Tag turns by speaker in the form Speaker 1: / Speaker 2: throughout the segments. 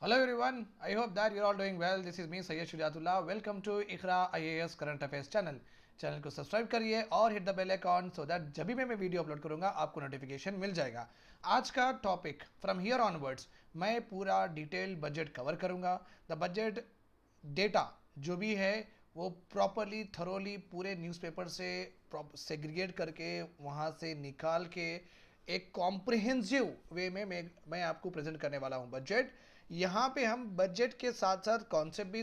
Speaker 1: Hello everyone, I hope that you're all doing well. This is me Sayyid Shujatullah. Welcome to Iqra IAS Current Affairs channel. Channel को subscribe करिए और hit the bell icon so that जब भी मैं video upload करूंगा आपको notification मिल जाएगा। आज का टॉपिक फ्रॉम हियर ऑनवर्ड्स मैं पूरा डिटेल बजट कवर करूंगा। द बजट डेटा जो भी है वो प्रॉपरली थरोली पूरे न्यूज़पेपर से सेग्रीगेट करके वहाँ से निकाल के एक कॉम्प्रिहेंसिव वे में मैं आपको प्रेजेंट करने वाला हूँ बजट। यहाँ पे हम बजट के साथ साथ कॉन्सेप्ट भी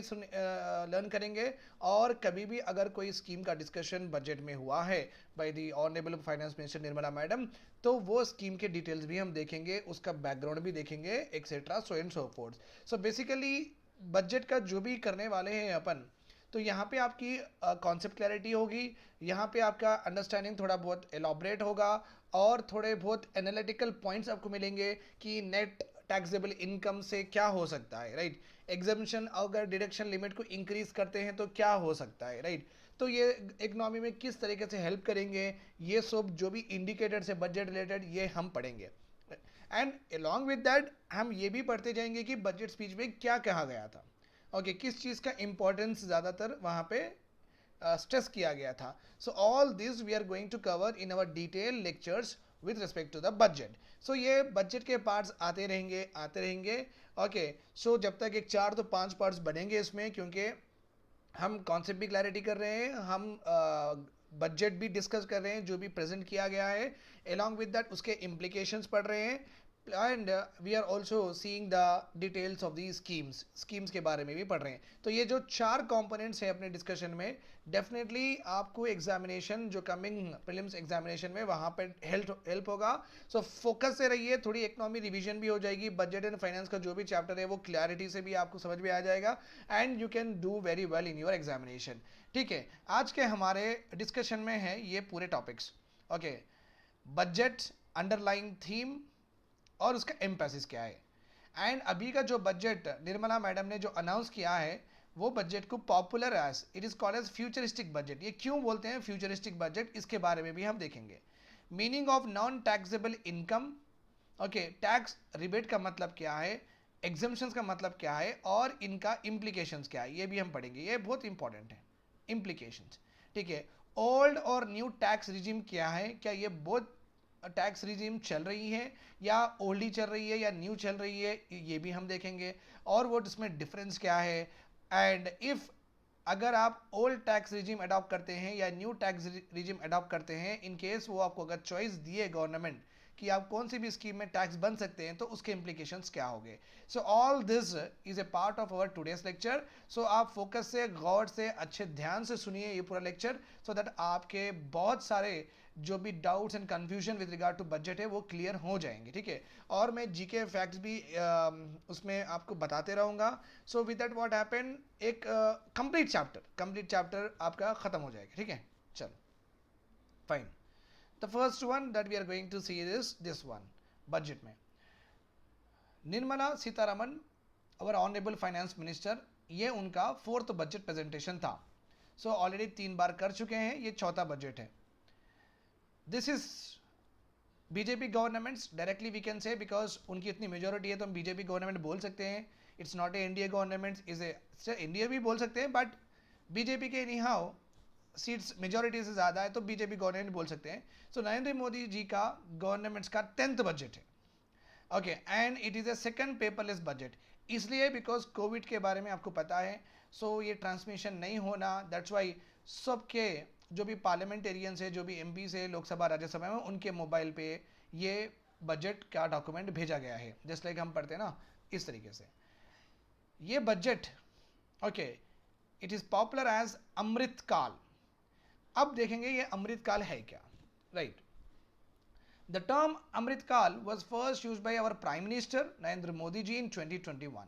Speaker 1: लर्न करेंगे और कभी भी अगर कोई स्कीम का डिस्कशन बजट में हुआ है by the honourable finance minister Nirmala madam, तो वो स्कीम के डिटेल्स भी हम देखेंगे, उसका बैकग्राउंड भी देखेंगे etcetera so and so fourth. So basically budget का जो भी करने वाले हैं अपन, तो यहाँ पे आपकी कॉन्सेप्ट क्लैरिटी होगी, यहाँ पे आपका अंडरस्टैंडिंग थोड़ा बहुत एलॉबरेट होगा और थोड़े बहुत एनालिटिकल पॉइंट्स आपको मिलेंगे कि नेट टैक्सेबल इनकम से क्या हो सकता है, राइट। एग्जामिशन अगर डिडक्शन लिमिट को इंक्रीज करते हैं तो क्या हो सकता है, राइट। तो ये इकोनॉमी में किस तरीके से हेल्प करेंगे, ये सब जो भी इंडिकेटर्स है बजट रिलेटेड ये हम पढ़ेंगे। एंड अलॉन्ग विद दैट हम ये भी पढ़ते जाएंगे कि बजट स्पीच में क्या कहा गया था, ओके किस चीज़ का इंपॉर्टेंस ज़्यादातर वहाँ पे स्ट्रेस किया गया था। So all this we are going to cover in our detail lectures with respect to the budget. सो ये बजट के पार्ट्स आते रहेंगे। ओके सो जब तक एक 4 तो 5 पार्ट्स बनेंगे इसमें, क्योंकि हम कॉन्सेप्ट भी क्लैरिटी कर रहे हैं, हम बजट भी डिस्कस कर रहे हैं जो भी प्रेजेंट किया गया है, अलॉन्ग विद दैट उसके इम्प्लीकेशंस पढ़ रहे हैं and we are also seeing the details of the schemes के बारे में भी पढ़ रहे हैं। तो ये जो 4 कंपोनेंट्स हैं अपने डिस्कशन में, डेफिनेटली आपको एग्जामिनेशन जो कमिंग प्रीलिम्स एग्जामिनेशन में वहाँ पे हेल्प होगा। सो फोकस से रहिए, थोड़ी इकोनॉमी रिवीजन भी हो जाएगी, बजट एंड फाइनेंस का जो भी चैप्टर है वो क्लैरिटी से भी आपको समझ में आ जाएगा and you can do very well in your examination. ठीक है, आज के हमारे डिस्कशन में है ये पूरे topics. Okay, budget, underlying theme और उसका एम्फेसिस क्या है। एंड अभी का जो बजट निर्मला मैडम ने जो अनाउंस किया है वो बजट को popular as it is called as futuristic budget. ये क्यों बोलते हैं फ्यूचरिस्टिक बजट, इसके बारे में भी हम देखेंगे। Meaning of non taxable income, okay tax rebate का मतलब क्या है, एग्जाम्पशंस का मतलब क्या है और इनका इम्प्लीकेशंस क्या है, ये भी हम पढ़ेंगे, ये बहुत इंपॉर्टेंट है इम्प्लीकेशंस। ठीक है, ओल्ड और न्यू टैक्स रिजिम क्या है, क्या ये बहुत टैक्स रिजीम चल रही है या ओल्ड ही चल रही है या न्यू चल रही है, ये भी हम देखेंगे और वो इसमें डिफरेंस क्या है। एंड इफ अगर आप ओल्ड टैक्स रिजीम अडॉप्ट करते हैं या न्यू टैक्स रिजीम अडॉप्ट करते हैं, इन केस वो आपको अगर चॉइस दिए गवर्नमेंट कि आप कौन सी भी स्कीम में टैक्स बन सकते हैं, तो उसके इम्प्लीकेशंस क्या होंगे। So all this is a part of our today's lecture. सो आप फोकस से, गौर से, अच्छे ध्यान से सुनिए ये पूरा लेक्चर, सो दैट आपके बहुत सारे जो भी doubts and confusion with regard to budget है वो क्लियर हो जाएंगे। ठीक है, और मैं जीके फैक्ट्स भी उसमें आपको बताते रहूँगा। So with that what happen, एक कंप्लीट चैप्टर आपका ख़त्म हो जाएगा। ठीक है, चलो fine. The first one that we are going to see is this one. Budget में निर्मला सीतारमन और ऑनरेबल फाइनेंस मिनिस्टर, ये उनका 4th बजट प्रेजेंटेशन था। सो ऑलरेडी 3 बार कर चुके हैं, ये चौथा बजट है। This is BJP government's directly we can say, because उनकी इतनी मेजोरिटी है तो हम बीजेपी गवर्नमेंट बोल सकते हैं। It's not a India government, is a India भी बोल सकते हैं, बट बीजेपी के एनी हाउ सीट्स मेजोरिटी से ज़्यादा है तो बीजेपी गवर्नमेंट बोल सकते हैं। सो नरेंद्र मोदी जी का गवर्नमेंट्स का 10th बजट है। Okay, and it is a second paperless budget, इसलिए बिकॉज कोविड के बारे में आपको पता है। सो ये ट्रांसमिशन नहीं होना, दैट्स वाई सबके जो भी पार्लियामेंटेरियंस है, जो भी एमपी है लोकसभा राज्यसभा में, उनके मोबाइल पे ये बजट का डॉक्यूमेंट भेजा गया है, जस्ट लाइक हम पढ़ते हैं ना इस तरीके से। ये budget, okay, it is popular as Amritkaal. अब देखेंगे ये अमृतकाल है क्या, right. The term Amritkal was first used by our Prime Minister Narendra Modi ji in 2021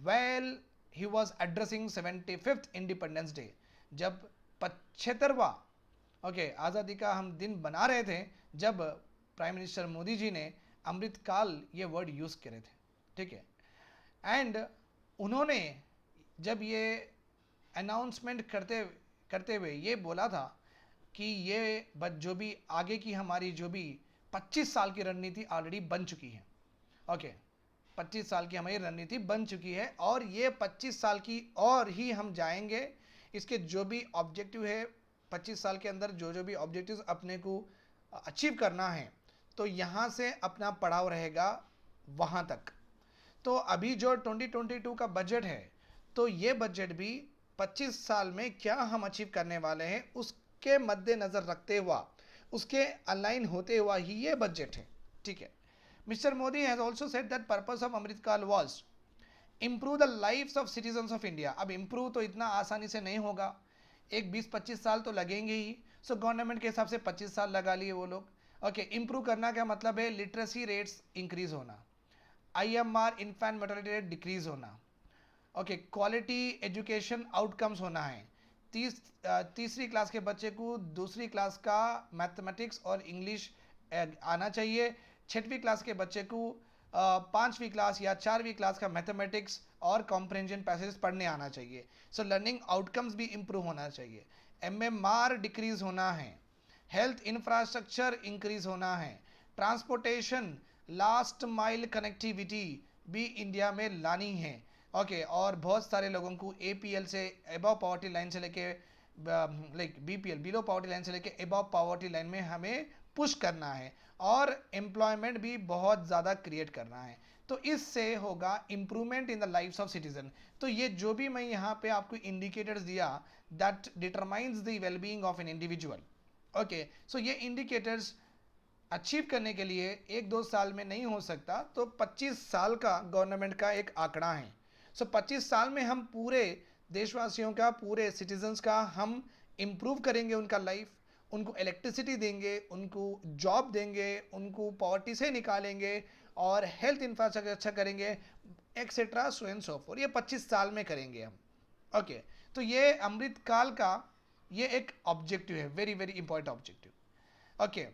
Speaker 1: while he was addressing 75th Independence Day, जब 75वां ओके आज़ादी का हम दिन बना रहे थे, जब प्राइम मिनिस्टर मोदी जी ने अमृतकाल ये वर्ड यूज़ करे थे। ठीक है, एंड उन्होंने जब ये अनाउंसमेंट करते करते हुए ये बोला था कि ये जो भी आगे की हमारी जो भी 25 साल की रणनीति ऑलरेडी बन चुकी है। ओके, 25 साल की हमारी रणनीति बन चुकी है और ये 25 साल की और ही हम जाएंगे। इसके जो भी ऑब्जेक्टिव है 25 साल के अंदर जो भी ऑब्जेक्टिव्स अपने को अचीव करना है, तो यहाँ से अपना पड़ाव रहेगा वहाँ तक। तो अभी जो 2022 का बजट है, तो ये बजट भी 25 साल में क्या हम अचीव करने वाले हैं उसके मद्देनज़र रखते हुआ, उसके अलाइन होते हुआ ही ये बजट है, ठीक है। Mister Modi has also said that purpose of Amritkaal was improve the lifes of citizens of India. अब इम्प्रूव तो इतना आसानी से नहीं होगा, एक 20-25 साल तो लगेंगे ही। सो गवर्नमेंट के हिसाब से 25 साल लगा लिए वो लोग। ओके, इम्प्रूव करना क्या मतलब है? लिटरेसी रेट्स इंक्रीज होना, IMR infant mortality rate decrease होना, ओके, क्वालिटी एजुकेशन आउटकम्स होना है। तीसरी क्लास के बच्चे को दूसरी क्लास का मैथमेटिक्स और इंग्लिश आना चाहिए। 6वीं क्लास के बच्चे को 5वीं क्लास या 4वीं क्लास का मैथमेटिक्स और कॉम्प्रेंजन पैसेज पढ़ने आना चाहिए। सो लर्निंग आउटकम्स भी इम्प्रूव होना चाहिए। MMR डिक्रीज होना है, हेल्थ इंफ्रास्ट्रक्चर इंक्रीज होना है, ट्रांसपोर्टेशन लास्ट माइल कनेक्टिविटी भी इंडिया में लानी है। ओके, और बहुत सारे लोगों को APL से अबव पॉवर्टी लाइन से लेके like BPL below poverty line से लेके अबव पॉवर्टी लाइन में हमें पुश करना है और एम्प्लॉयमेंट भी बहुत ज़्यादा क्रिएट करना है। तो इससे होगा improvement in the lifes of citizen. तो ये जो भी मैं यहाँ पे आपको इंडिकेटर्स दिया, that determines the wellbeing of an individual. Okay, so ये इंडिकेटर्स अचीव करने के लिए 1-2 साल में नहीं हो सकता, तो 25 साल का गवर्नमेंट का एक आंकड़ा है। सो 25 साल में हम पूरे देशवासियों का, पूरे सिटीजन्स का हम इम्प्रूव करेंगे उनका लाइफ, उनको इलेक्ट्रिसिटी देंगे, उनको जॉब देंगे, उनको पॉवर्टी से निकालेंगे और हेल्थ इंफ्रास्ट्रक्चर अच्छा करेंगे, etcetera so and so for. ये 25 साल में करेंगे हम। ओके, तो ये अमृतकाल का ये एक ऑब्जेक्टिव है, very very important objective. Okay,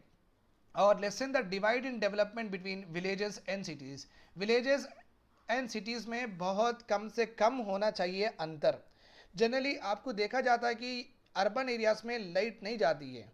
Speaker 1: और lessen the divide in development between villages and cities. Villages and cities में बहुत कम से कम होना चाहिए अंतर। जनरली आपको देखा जाता है कि अर्बन एरियाज़ में लाइट नहीं जाती है,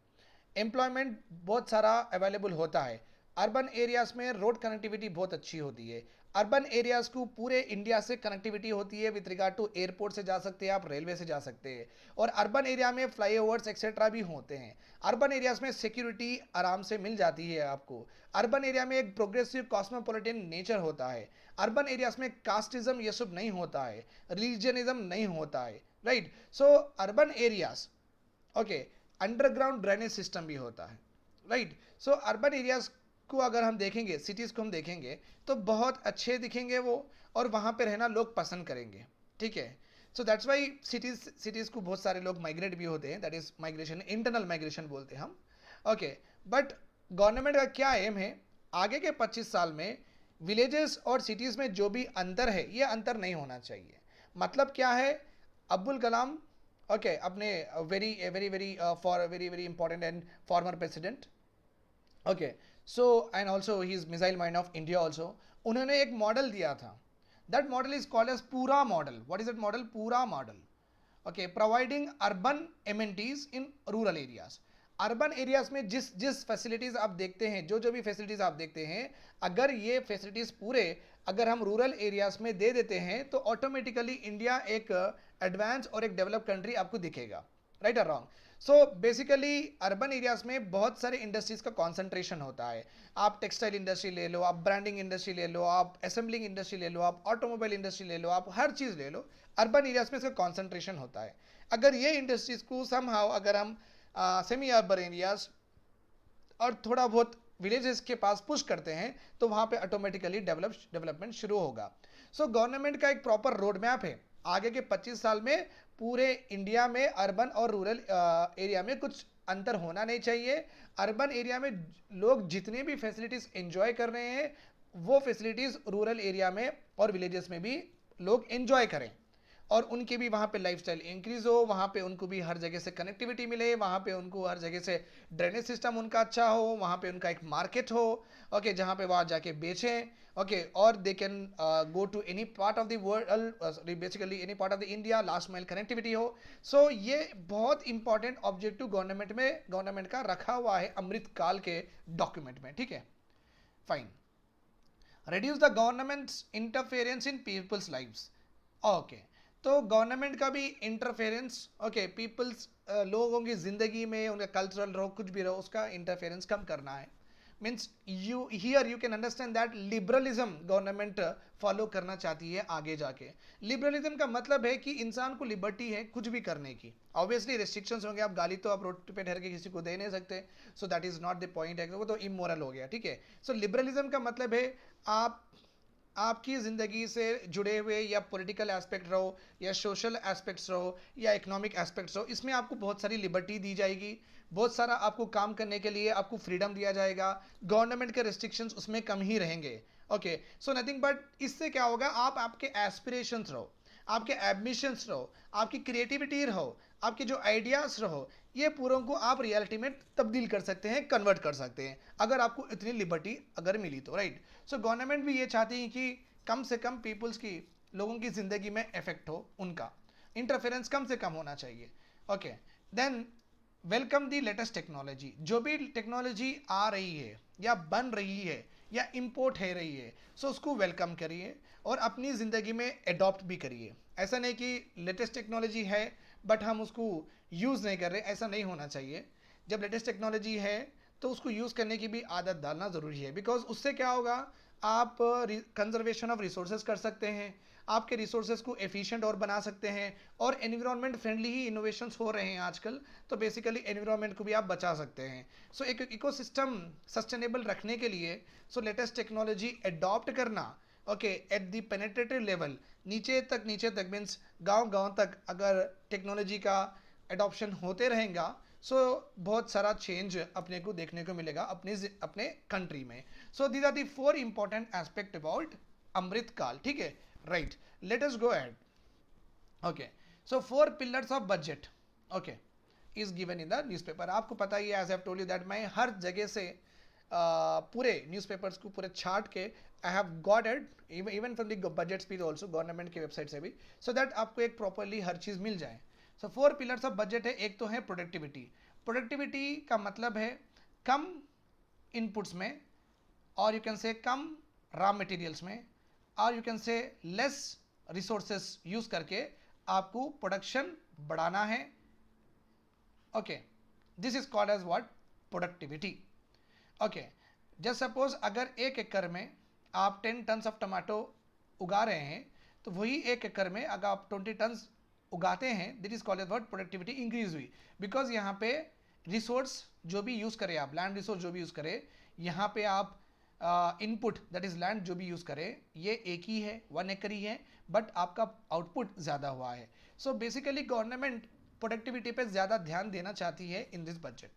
Speaker 1: एम्प्लॉयमेंट बहुत सारा अवेलेबल होता है, अर्बन एरियाज़ में रोड कनेक्टिविटी बहुत अच्छी होती है, अर्बन एरियाज़ को पूरे इंडिया से कनेक्टिविटी होती है विथ रिगार्ड टू एयरपोर्ट से जा सकते हैं आप, रेलवे से जा सकते हैं, और अर्बन एरिया में फ्लाईओवर्स एक्सेट्रा भी होते हैं। अर्बन एरियाज़ में सिक्योरिटी आराम से मिल जाती है आपको। अर्बन एरिया में एक प्रोग्रेसिव कॉस्मोपॉलिटन नेचर होता है। अर्बन एरियाज़ में कास्टिज्म ये सब नहीं होता है, रिलीजनिज्म नहीं होता है, राइट। सो urban areas, okay, underground drainage system भी होता है, राइट। सो अर्बन एरियाज़ को अगर हम देखेंगे, सिटीज़ को हम देखेंगे तो बहुत अच्छे दिखेंगे वो, और वहाँ पे रहना लोग पसंद करेंगे, ठीक है। सो दैट्स वाई सिटीज़ को बहुत सारे लोग माइग्रेट भी होते हैं, that is migration, internal migration बोलते हैं हम। ओके, बट गवर्नमेंट का क्या एम है, आगे के 25 साल में विलेजेस और सिटीज़ में जो भी अंतर है, ये अंतर नहीं होना चाहिए। मतलब क्या है, अब्दुल कलाम, ओके, अपने very very very for very very important and former president, okay, so and also he is missile mind of India also, उन्होंने एक मॉडल दिया था, that model is called as PURA model. What is that model? PURA model. Okay, providing urban amenities in rural areas. Urban areas में जिस जिस facilities आप देखते हैं, जो भी फैसिलिटीज़ आप देखते हैं, अगर ये फैसिलिटीज़ पूरे अगर हम रूरल एरियाज में दे देते हैं तो ऑटोमेटिकली इंडिया एक एडवांस और एक डेवलप कंट्री आपको दिखेगा, राइट और wrong. So basically urban areas में बहुत सारे इंडस्ट्रीज़ का कॉन्सेंट्रेशन होता है। आप टेक्सटाइल इंडस्ट्री ले लो, आप ब्रांडिंग इंडस्ट्री ले लो, आप असेंबलिंग इंडस्ट्री ले लो, आप ऑटोमोबाइल इंडस्ट्री ले लो, आप हर चीज़ ले लो, अर्बन एरियाज में इसका कॉन्सेंट्रेशन होता है। अगर ये इंडस्ट्रीज़ को समहाउ अगर हम सेमी अर्बन एरियाज और थोड़ा बहुत विलेजेस के पास पुश करते हैं तो वहाँ पे ऑटोमेटिकली डेवलपमेंट शुरू होगा। सो गवर्नमेंट का एक प्रॉपर रोड मैप है, आगे के 25 साल में पूरे इंडिया में अर्बन और रूरल एरिया में कुछ अंतर होना नहीं चाहिए। अर्बन एरिया में लोग जितने भी फैसिलिटीज़ एंजॉय कर रहे हैं वो फैसिलिटीज़ रूरल एरिया में और विलेजेस में भी लोग एंजॉय करें, और उनकी भी वहाँ पे लाइफस्टाइल इंक्रीज़ हो, वहाँ पे उनको भी हर जगह से कनेक्टिविटी मिले, वहाँ पे उनको हर जगह से ड्रेनेज सिस्टम उनका अच्छा हो, वहाँ पे उनका एक मार्केट हो, ओके, जहाँ पे वहाँ जाके बेचें, ओके, और they can go to any part of the world, basically any part of the India, last mile connectivity हो। सो ये बहुत इंपॉर्टेंट ऑब्जेक्टिव गवर्नमेंट का रखा हुआ है अमृतकाल के डॉक्यूमेंट में, ठीक है, fine. reduce the government's interference in people's lives. Okay, तो गवर्नमेंट का भी इंटरफेरेंस, ओके, पीपल्स लोगों की ज़िंदगी में उनका कल्चरल रहो कुछ भी रहो उसका इंटरफेरेंस कम करना है. Means you here you can understand that liberalism government follow करना चाहती है आगे जाके. लिबरलिज्म का मतलब है कि इंसान को लिबर्टी है कुछ भी करने की. ऑब्वियसली रिस्ट्रिक्शंस होंगे, आप गाली तो आप रोड पे ठहर के किसी को दे नहीं सकते, सो that is not the point है, वो तो इमोरल हो गया. ठीक है, सो लिबरलिज्म का मतलब है आप आपकी ज़िंदगी से जुड़े हुए या पॉलिटिकल एस्पेक्ट रहो या सोशल एस्पेक्ट्स रहो या इकोनॉमिक एस्पेक्ट्स रहो, इसमें आपको बहुत सारी लिबर्टी दी जाएगी, बहुत सारा आपको काम करने के लिए आपको फ्रीडम दिया जाएगा. गवर्नमेंट के रिस्ट्रिक्शंस उसमें कम ही रहेंगे. ओके, सो नथिंग बट इससे क्या होगा, आप आपके एस्पिरेशंस रहो, आपके एम्बिशंस रहो, आपकी क्रिएटिविटी रहो, आपके जो आइडियाज़ रहो, ये पूरों को आप रियलिटी में तब्दील कर सकते हैं, कन्वर्ट कर सकते हैं, अगर आपको इतनी लिबर्टी अगर मिली तो. राइट, सो गवर्नमेंट भी ये चाहती है कि कम से कम पीपल्स की, लोगों की ज़िंदगी में इफेक्ट हो, उनका इंटरफेरेंस कम से कम होना चाहिए. Okay, than welcome the latest technology. जो भी टेक्नोलॉजी आ रही है या बन रही है या इंपोर्ट है रही है, सो उसको वेलकम करिए और अपनी ज़िंदगी में एडॉप्ट भी करिए. ऐसा नहीं कि लेटेस्ट टेक्नोलॉजी है बट हम उसको यूज़ नहीं कर रहे, ऐसा नहीं होना चाहिए. जब लेटेस्ट टेक्नोलॉजी है तो उसको यूज़ करने की भी आदत डालना ज़रूरी है, बिकॉज उससे क्या होगा, आप कंजर्वेशन ऑफ रिसोर्सेज कर सकते हैं, आपके रिसोर्सेज को एफिशिएंट और बना सकते हैं, और एनवायरनमेंट फ्रेंडली ही इनोवेशंस हो रहे हैं आजकल, तो बेसिकली एनवायरनमेंट को भी आप बचा सकते हैं. सो एक इकोसिस्टम सस्टेनेबल रखने के लिए सो लेटेस्ट टेक्नोलॉजी एडॉप्ट करना, okay, at the penetrative level, नीचे तक मीन्स गांव तक अगर टेक्नोलॉजी का एडॉप्शन होते रहेगा, सो बहुत सारा चेंज अपने को देखने को मिलेगा अपने कंट्री में. So these are the 4 important aspect about Amrit Kaal. ठीक है, right, let us go ahead. Okay, so 4 pillars of budget, okay, is given in the newspaper. आपको पता ही है, as I have told you that मैं हर जगह से पूरे न्यूज़पेपर्स को पूरे छाट के I have got it even from the budget speech also, government की वेबसाइट से भी, सो दैट आपको एक प्रॉपरली हर चीज़ मिल जाए. सो 4 पिलर्स ऑफ बजट है. एक तो है प्रोडक्टिविटी. प्रोडक्टिविटी का मतलब है कम इनपुट्स में, और यू कैन से कम रॉ मटेरियल्स में, और you can say less resources use करके आपको प्रोडक्शन बढ़ाना है. Okay, this is called as what, productivity. Okay, just suppose अगर 1 एकड़ में आप 10 टन्स ऑफ टमाटो उगा रहे हैं, तो वही 1 एकड़ में अगर आप 20 टन्स उगाते हैं, that is called as what, productivity increase हुई. बिकॉज यहाँ पे रिसोर्स जो भी यूज़ करें आप, लैंड रिसोर्स जो भी यूज़ करें, यहाँ पे आप इनपुट दैट इज लैंड जो भी यूज़ करें, ये एक ही है, 1 एकड़ ही है, बट आपका आउटपुट ज़्यादा हुआ है. सो बेसिकली गवर्नमेंट प्रोडक्टिविटी पे ज़्यादा ध्यान देना चाहती है in this budget.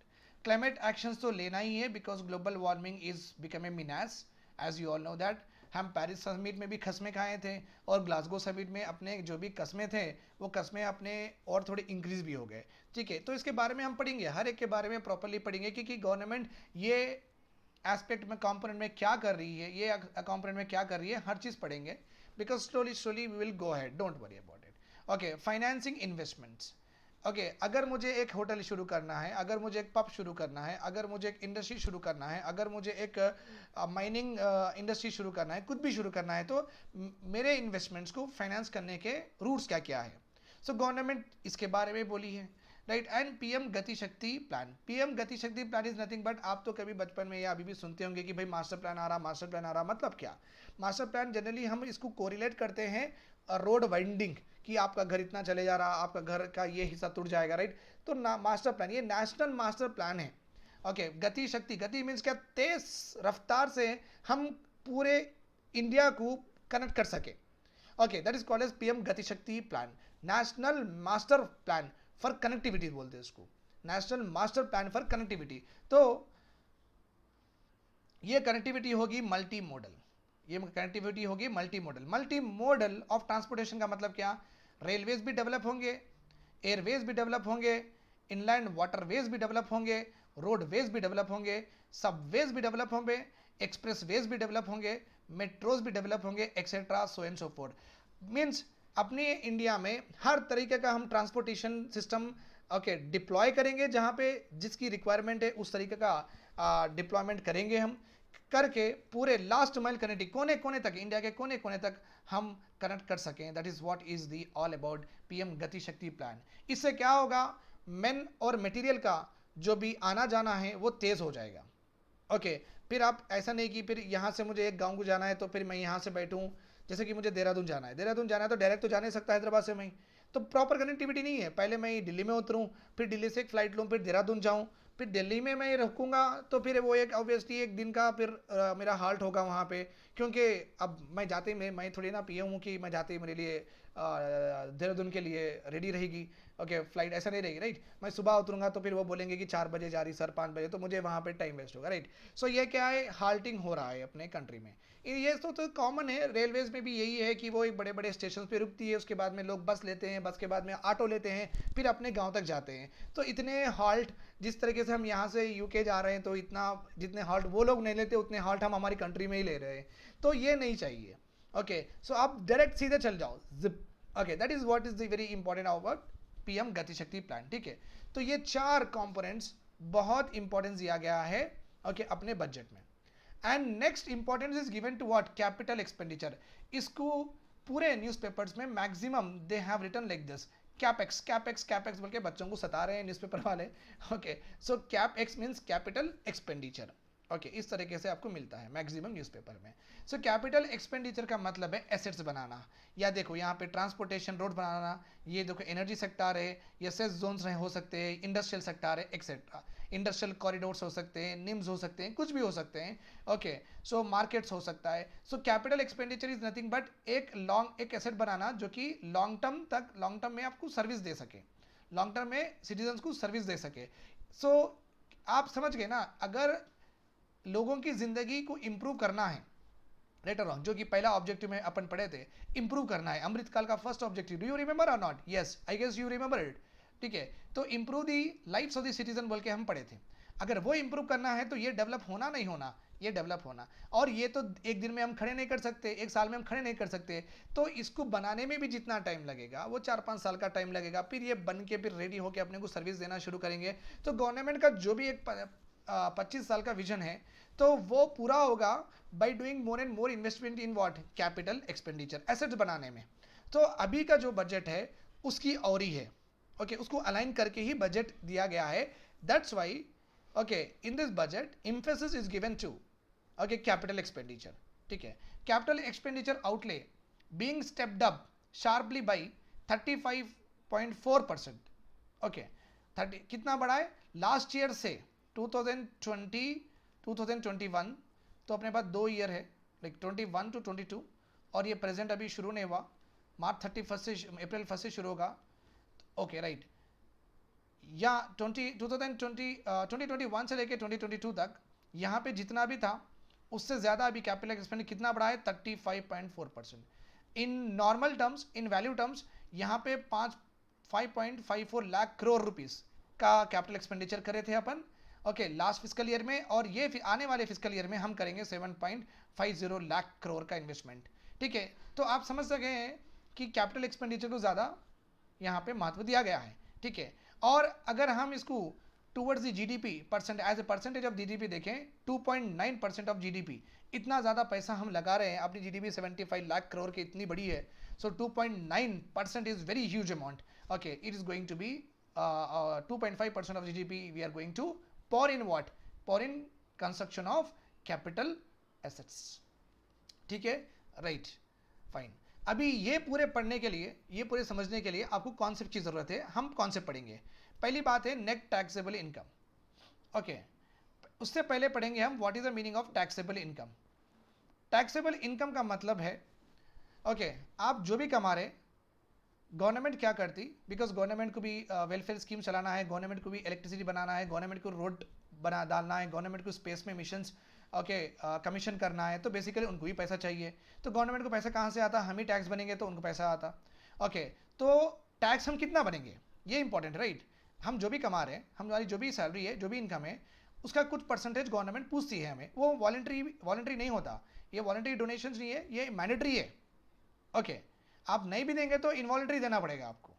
Speaker 1: Climate actions तो लेना ही है, because global warming is become a menace, as you all know that. हम पेरिस समिट में भी कस्में खाए थे, और ग्लासगो समिट में अपने जो भी कस्में थे वो कस्में अपने और थोड़े इंक्रीज भी हो गए. ठीक है, तो इसके बारे में हम पढ़ेंगे, हर एक के बारे में प्रॉपरली पढ़ेंगे कि गवर्नमेंट ये एस्पेक्ट में कंपोनेंट में क्या कर रही है, ये कंपोनेंट में क्या कर रही है, हर चीज़ पढ़ेंगे. Because slowly we will go ahead, don't worry about it. Okay, financing investments. Okay, अगर मुझे एक होटल शुरू करना है, अगर मुझे एक पब शुरू करना है, अगर मुझे एक इंडस्ट्री शुरू करना है, अगर मुझे एक माइनिंग इंडस्ट्री शुरू करना है, कुछ भी शुरू करना है, तो मेरे इन्वेस्टमेंट्स को फाइनेंस करने के रूट्स क्या क्या है. सो गवर्नमेंट इसके बारे में बोली है, right. And PM Gati Shakti plan. PM Gati Shakti plan is nothing but, आप तो कभी बचपन में या अभी भी सुनते होंगे कि भाई मास्टर प्लान आ रहा, मास्टर प्लान आ रहा. मतलब क्या, मास्टर प्लान जनरली हम इसको कोरिलेट करते हैं रोड वाइंडिंग, कि आपका घर इतना चले जा रहा, आपका घर का ये हिस्सा टूट जाएगा, राइट. तो मास्टर प्लान, ये नेशनल मास्टर प्लान है. ओके, गति शक्ति, गति मीन्स क्या, तेज रफ्तार से हम पूरे इंडिया को कनेक्ट कर सके. Okay, that is called as PM Gati Shakti plan. National master plan for connectivity बोलते हैं इसको, national master plan for connectivity. तो ये कनेक्टिविटी होगी मल्टी मॉडल, ये कनेक्टिविटी होगी multi model. Multi model of transportation का मतलब क्या, रेलवेज भी डेवलप होंगे, एयरवेज भी डेवलप होंगे, इनलैंड वाटरवेज भी डेवलप होंगे, रोडवेज भी डेवलप होंगे, सबवेज भी डेवलप होंगे, एक्सप्रेसवेज भी डेवलप होंगे, मेट्रोज भी डेवलप होंगे, etcetera, so and so fourth. Means अपने इंडिया में हर तरीके का हम ट्रांसपोर्टेशन सिस्टम ओके डिप्लॉय करेंगे, जहाँ पे जिसकी रिक्वायरमेंट है उस तरीके का डिप्लॉयमेंट करेंगे हम. करके पूरे लास्ट माइल कनेक्टिविटी कोने कोने तक, इंडिया के कोने कोने तक हम कनेक्ट कर सकें। That is what is the all about PM Gati Shakti plan. इससे क्या होगा, मैन और मटेरियल का जो भी आना जाना है वो तेज हो जाएगा। ओके फिर आप ऐसा नहीं कि फिर यहाँ से मुझे एक गाँव को जाना है तो फिर मैं यहाँ से बैठूँ, जैसे कि मुझे देहरादून जाना है, देहरादून जाना है तो डायरेक्ट तो जा नहीं सकता हैदराबाद से मैं, तो प्रॉपर कनेक्टिविटी नहीं है। पहले मैं दिल्ली में उतरूँ, फिर दिल्ली से एक फ़्लाइट लूँ, फिर देहरादून जाऊँ, फिर दिल्ली में मैं रुकूँगा तो फिर वो एक ऑब्वियसली एक दिन का फिर मेरा हाल्ट होगा वहाँ पे, क्योंकि अब मैं जाते ही मैं थोड़ी ना पीएम हूँ कि मैं जाते ही मेरे लिए देहरादून के लिए रेडी रहेगी। ओके फ्लाइट ऐसा नहीं रहेगी, राइट। मैं सुबह उतरूँगा तो फिर वो बोलेंगे कि 4 बजे जा रही सर, 5 बजे, तो मुझे वहाँ पे टाइम वेस्ट होगा, राइट। सो ये क्या है, हाल्टिंग हो रहा है अपने कंट्री में। ये तो कॉमन है, रेलवेज में भी यही है कि वो एक बड़े बड़े स्टेशन पे रुकती है, उसके बाद में लोग बस लेते हैं, बस के बाद में ऑटो लेते हैं, फिर अपने गांव तक जाते हैं। तो इतने हॉल्ट जिस तरीके से हम यहाँ से यूके जा रहे हैं तो इतना जितने हॉल्ट वो लोग नहीं लेते उतने हॉल्ट हम हमारी कंट्री में ही ले रहे हैं, तो ये नहीं चाहिए। ओके सो आप डायरेक्ट सीधे चल जाओ zip. Okay that is what is the very important about PM Gati Shakti plan, ठीक है। तो ये 4 कंपोनेंट्स बहुत इंपॉर्टेंस दिया गया है ओके अपने बजट में। And next importance is given to what, capital expenditure. इसको पूरे न्यूज़पेपर्स में maximum they have written like this, capex capex capex बोल के बच्चों को सता रहे हैं न्यूज़पेपर वाले। Okay so capex means capital expenditure. Okay इस तरीके से आपको मिलता है मैक्सिमम न्यूज़पेपर में। सो कैपिटल एक्सपेंडिचर का मतलब है एसेट्स बनाना, या देखो यहाँ पे ट्रांसपोर्टेशन रोड बनाना, ये देखो एनर्जी सेक्टर है, ये सेस जोन्स हो सकते हैं, इंडस्ट्रियल सेक्टर है एक्सेट्रा, इंडस्ट्रियल कॉरिडोर्स हो सकते हैं, निम्स हो सकते हैं, कुछ भी हो सकते हैं। ओके सो मार्केट्स हो सकता है। So capital expenditure is nothing but एक एसेट बनाना जो कि लॉन्ग टर्म में आपको सर्विस दे सके, लॉन्ग टर्म में सिटीजन्स को सर्विस दे सके। सो आप समझ गए ना, अगर लोगों की जिंदगी को इंप्रूव करना है, राइट और रॉन्ग, जो कि पहला ऑब्जेक्टिव में अपन पढ़े थे, इंप्रूव करना है, अमृतकाल का first objective, do you remember और not? Yes I guess you remember it, ठीक है। तो improve the lifes of the citizen बोल के हम पढ़े थे। अगर वो इंप्रूव करना है तो ये डेवलप होना नहीं होना, ये डेवलप होना, और ये तो एक दिन में हम खड़े नहीं कर सकते, एक साल में हम खड़े नहीं कर सकते, तो इसको बनाने में भी जितना टाइम लगेगा वो 4-5 साल का टाइम लगेगा, फिर ये बन के फिर रेडी होकर अपने को सर्विस देना शुरू करेंगे। तो गवर्नमेंट का जो भी एक 25 साल का विजन है तो वो पूरा होगा by doing more and more investment in what, capital expenditure, assets बनाने में। तो अभी का जो बजट है उसकी और ही है, ओके उसको अलाइन करके ही बजट दिया गया है। That's why okay in this budget emphasis is given to okay capital expenditure, ठीक है। Capital expenditure outlay being stepped up sharply by 35.4%। Okay 30 कितना बढ़ा है लास्ट ईयर से 2020 2021, तो अपने पास 2 ईयर है, लाइक 21 to 22, और ये प्रेजेंट अभी शुरू नहीं हुआ, मार्च 31 से अप्रैल 1 से शुरू होगा। ओके राइट, या 2021 से लेके 2022 तक यहाँ पे जितना भी था उससे ज़्यादा अभी कैपिटल एक्सपेंडिचर कितना बढ़ा है 35.4%। In normal terms, in value terms यहाँ पे 5.54 लाख करोड़ रुपीज़ का कैपिटल एक्सपेंडिचर करे थे अपन ओके लास्ट फिजिकल ईयर में, और ये आने वाले फिजिकल ईयर में हम करेंगे 7.50 लाख करोड़ का इन्वेस्टमेंट, ठीक है। तो आप समझ सके हैं कि कैपिटल एक्सपेंडिचर को ज़्यादा यहाँ पे महत्व दिया गया है, ठीक है। और अगर हम इसको towards the GDP percent as a percentage of GDP देखें, 2.9% ऑफ जीडीपी, इतना ज़्यादा पैसा हम लगा रहे हैं, अपनी जीडीपी 75 लाख करोड़ की इतनी बड़ी है। So 2.9% is very huge amount. Okay it is going to be 2.5% of GDP we are going to pour in what, pour in construction of capital assets, ठीक है राइट फाइन। अभी ये पूरे पढ़ने के लिए, ये पूरे समझने के लिए आपको कॉन्सेप्ट की जरूरत है। हम कॉन्सेप्ट पढ़ेंगे। पहली बात है नेट टैक्सेबल इनकम। ओके उससे पहले पढ़ेंगे हम what is the meaning of taxable income. Taxable income का मतलब है ओके आप जो भी कमा रहे, गवर्नमेंट क्या करती, बिकॉज गवर्नमेंट को भी वेलफेयर स्कीम चलाना है, गवर्नमेंट को भी इलेक्ट्रिसिटी बनाना है, गवर्नमेंट को रोड बना डालना है, गवर्नमेंट को स्पेस में मिशंस ओके कमीशन करना है, तो बेसिकली उनको भी पैसा चाहिए। तो गवर्नमेंट को पैसा कहाँ से आता, हम ही टैक्स बनेंगे तो उनको पैसा आता। ओके तो टैक्स हम कितना बनेंगे ये इंपॉर्टेंट, राइट। हम जो भी कमा रहे हैं, हमारी जो भी सैलरी है, जो भी इनकम है, उसका कुछ परसेंटेज गवर्नमेंट पूछती है हमें। वो वॉलंटरी नहीं होता, ये वॉलंटरी डोनेशन नहीं है, ये मैंडेटरी है। ओके आप नहीं भी देंगे तो इनवॉलंटरी देना पड़ेगा आपको,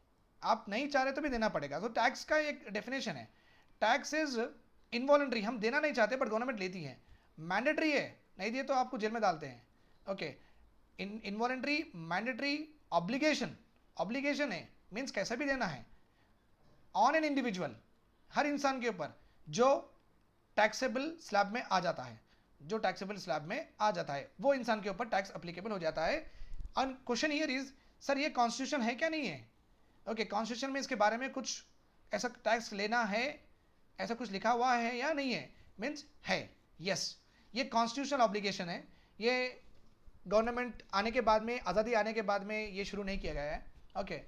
Speaker 1: आप नहीं चाह रहे तो भी देना पड़ेगा। तो टैक्स का एक डेफिनेशन है, टैक्स इज इनवॉलंटरी, हम देना नहीं चाहते बट गवर्नमेंट लेती है। मैंडेटरी है, नहीं दिए तो आपको जेल में डालते हैं। Okay, involuntary mandatory obligation, obligation है मीन्स कैसा भी देना है ऑन एन इंडिविजुअल, हर इंसान के ऊपर जो टैक्सेबल स्लैब में आ जाता है, जो टैक्सेबल स्लैब में आ जाता है वो इंसान के ऊपर टैक्स अप्लीकेबल हो जाता है। And question here is sir ये कॉन्स्टिट्यूशन है क्या नहीं है? ओके, कॉन्स्टिट्यूशन में इसके बारे में कुछ ऐसा टैक्स लेना है, ऐसा कुछ लिखा हुआ है या नहीं है? मीन्स है, यस, ये कॉन्स्टिट्यूशनल ऑब्लिगेशन है। ये गवर्नमेंट आने के बाद में, आज़ादी आने के बाद में ये शुरू नहीं किया गया है। ओके,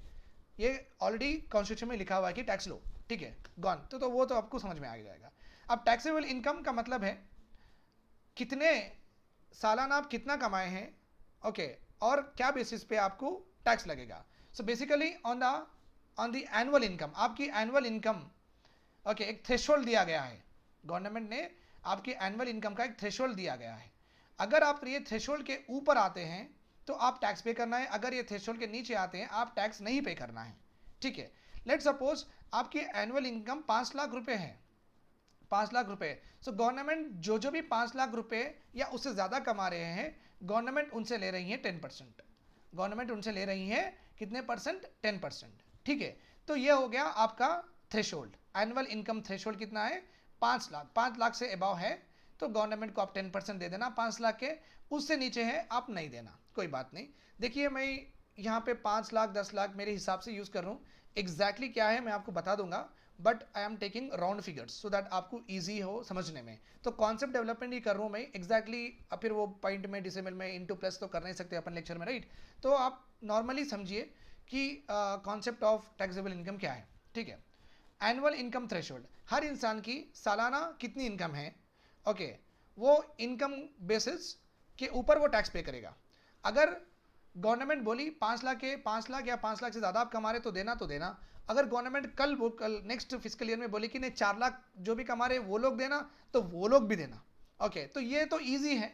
Speaker 1: ये ऑलरेडी कॉन्स्टिट्यूशन में लिखा हुआ है कि टैक्स लो, ठीक है, गॉन। तो वो तो आपको समझ में आ जाएगा। अब टैक्सेबल इनकम का मतलब है कितने सालाना आप कितना कमाए हैं, ओके, और क्या बेसिस पे आपको टैक्स लगेगा। So basically on the annual income, आपकी एनुअल इनकम, ओके, एक थ्रेशोल्ड दिया गया है, गवर्नमेंट ने आपकी एनुअल इनकम का एक थ्रेशोल्ड दिया गया है। अगर आप ये थ्रेशोल्ड के ऊपर आते हैं तो आप टैक्स पे करना है, अगर ये थ्रेशोल्ड के नीचे आते हैं आप टैक्स नहीं पे करना है, ठीक है। लेट सपोज आपकी एनुअल इनकम 5 लाख रुपए है, 5 लाख रुपए। सो गवर्नमेंट जो भी 5 लाख रुपए या उससे ज़्यादा कमा रहे हैं, गवर्नमेंट उनसे ले रही है 10%। गवर्नमेंट उनसे ले रही है कितने परसेंट? 10%, ठीक है। तो ये हो गया आपका थ्रेशोल्ड। एनुअल इनकम थ्रेशोल्ड कितना है? 5 लाख। 5 लाख से अबव है तो गवर्नमेंट को आप 10% दे देना 5 लाख के, उससे नीचे है आप नहीं देना, कोई बात नहीं। देखिए मैं यहाँ पे 5 लाख 10 लाख मेरे हिसाब से यूज़ कर रहा हूँ, एग्जैक्टली क्या है मैं आपको बता दूंगा, but I am taking round figures so that आपको ईजी हो समझने में। तो कॉन्सेप्ट डेवलपमेंट ही कर रहा हूँ मैं एग्जैक्टली, फिर वो पॉइंट में डिसिमल में इंटू प्लस तो कर नहीं सकते अपन लेक्चर में, राइट। तो आप नॉर्मली समझिए कि कॉन्सेप्ट ऑफ टैक्सेबल इनकम क्या है, ठीक है। एनुअल इनकम थ्रेशोल्ड, हर इंसान की सालाना कितनी इनकम है, ओके, वो इनकम बेसिस के ऊपर वो टैक्स पे करेगा। अगर गवर्नमेंट बोली 5 लाख के 5 लाख या 5 लाख से ज़्यादा आप कमा रहे तो देना। अगर गवर्नमेंट कल नेक्स्ट फिजिकल ईयर में बोली कि नहीं 4 लाख जो भी कमा रहे वो लोग देना, तो वो लोग भी देना। ओके, तो ये तो ईजी है।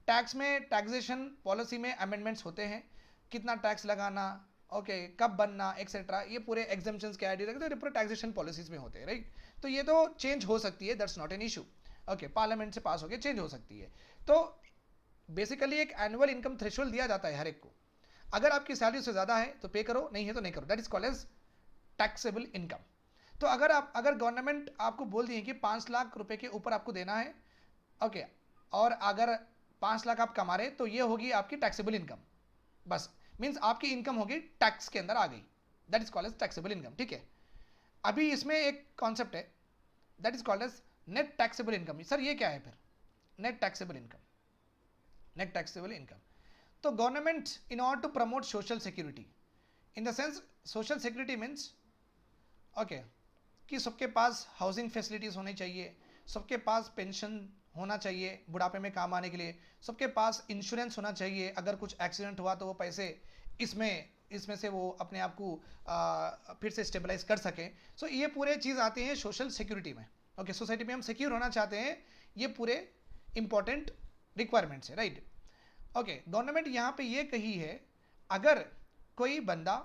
Speaker 1: टैक्स में टैक्सेशन पॉलिसी में अमेंडमेंट्स होते हैं, कितना टैक्स लगाना, ओके, कब बनना एक्सेट्रा, ये पूरे एग्जाम्पशंस के आइडिया रखते हैं, पूरे टैक्सेशन पॉलिसीज में होते हैं, राइट। तो ये तो चेंज हो सकती है, that's not an issue. Okay, parliament से पास होकर चेंज हो सकती है। तो बेसिकली एक एनुअल इनकम थ्रेशोल्ड दिया जाता है हर एक को। अगर आपकी सैलरी से ज़्यादा है तो पे करो, नहीं है तो नहीं करो, that is called as taxable income. तो अगर गवर्नमेंट आपको बोल दी है कि 5 लाख रुपए के ऊपर आपको देना है, ओके, और अगर 5 लाख आप कमा रहे तो ये होगी आपकी टैक्सेबल इनकम, बस मीन्स आपकी इनकम होगी टैक्स के अंदर आ गई, that is called as taxable income, ठीक है। अभी इसमें एक कॉन्सेप्ट है that is called as net taxable income. Sir ये क्या है फिर? Net taxable income, net taxable income. तो government in order to promote social security, in the sense social security means okay कि सबके पास हाउसिंग फैसिलिटीज़ होनी चाहिए, सबके पास पेंशन होना चाहिए बुढ़ापे में काम आने के लिए, सबके पास इंश्योरेंस होना चाहिए, अगर कुछ एक्सीडेंट हुआ तो वो पैसे इसमें से वो अपने आप को फिर से स्टेबलाइज कर सकें। सो ये पूरे चीज़ आते हैं सोशल सिक्योरिटी में। ओके, सोसाइटी में हम सिक्योर होना चाहते हैं, ये पूरे इंपॉर्टेंट रिक्वायरमेंट्स है, राइट। ओके, गवर्नमेंट यहाँ पे ये कही है अगर कोई बंदा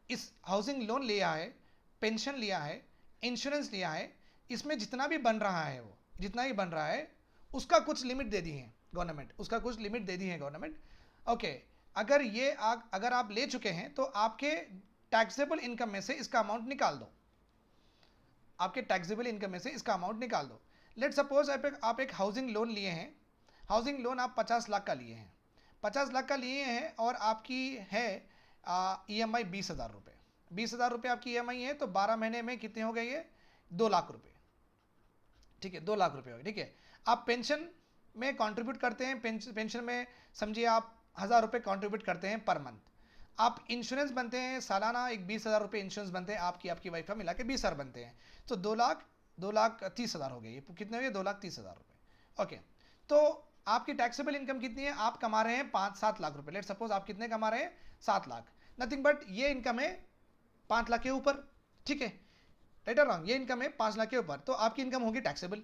Speaker 1: इस हाउसिंग लोन लिया है, पेंशन लिया है, इंश्योरेंस लिया है, इसमें जितना भी बन रहा है वो जितना ही बन रहा है उसका कुछ लिमिट दे दी है गवर्नमेंट, उसका कुछ लिमिट दे दी है गवर्नमेंट। ओके, अगर आप ले चुके हैं तो आपके टैक्सेबल इनकम में से इसका अमाउंट निकाल दो, आपके टैक्सेबल इनकम में से इसका अमाउंट निकाल दो। लेट सपोज आप एक हाउसिंग लोन लिए हैं, हाउसिंग लोन आप 50 लाख का लिए हैं, 50 लाख का लिए हैं और आपकी है EMI 20,000 रुपये, 20,000 रुपये आपकी EMI है, तो 12 महीने में कितने हो गए ये? 2 लाख रुपये, ठीक है, 2 लाख रुपये हो गए, ठीक है। आप पेंशन में कंट्रीब्यूट करते हैं, पेंशन में समझिए आप 1,000 रुपये कंट्रीब्यूट करते हैं पर मंथ। आप इंश्योरेंस बनते हैं सालाना, एक 20,000 रुपये इंश्योरेंस बनते हैं, आपकी वाइफ का मिला के 20,000 बनते हैं, तो 2,30,000 हो गए, ये कितने हो गए? 2,30,000 रुपये। ओके, तो आपकी टैक्सेबल इनकम कितनी है? आप कमा रहे हैं 5-7 लाख रुपये। लेट सपोज आप कितने कमा रहे हैं? 7 लाख। नथिंग बट ये इनकम है 5 लाख के ऊपर, ठीक है, राइट और रॉन्ग, ये इनकम है 5 लाख के ऊपर, तो आपकी इनकम होगी टैक्सेबल।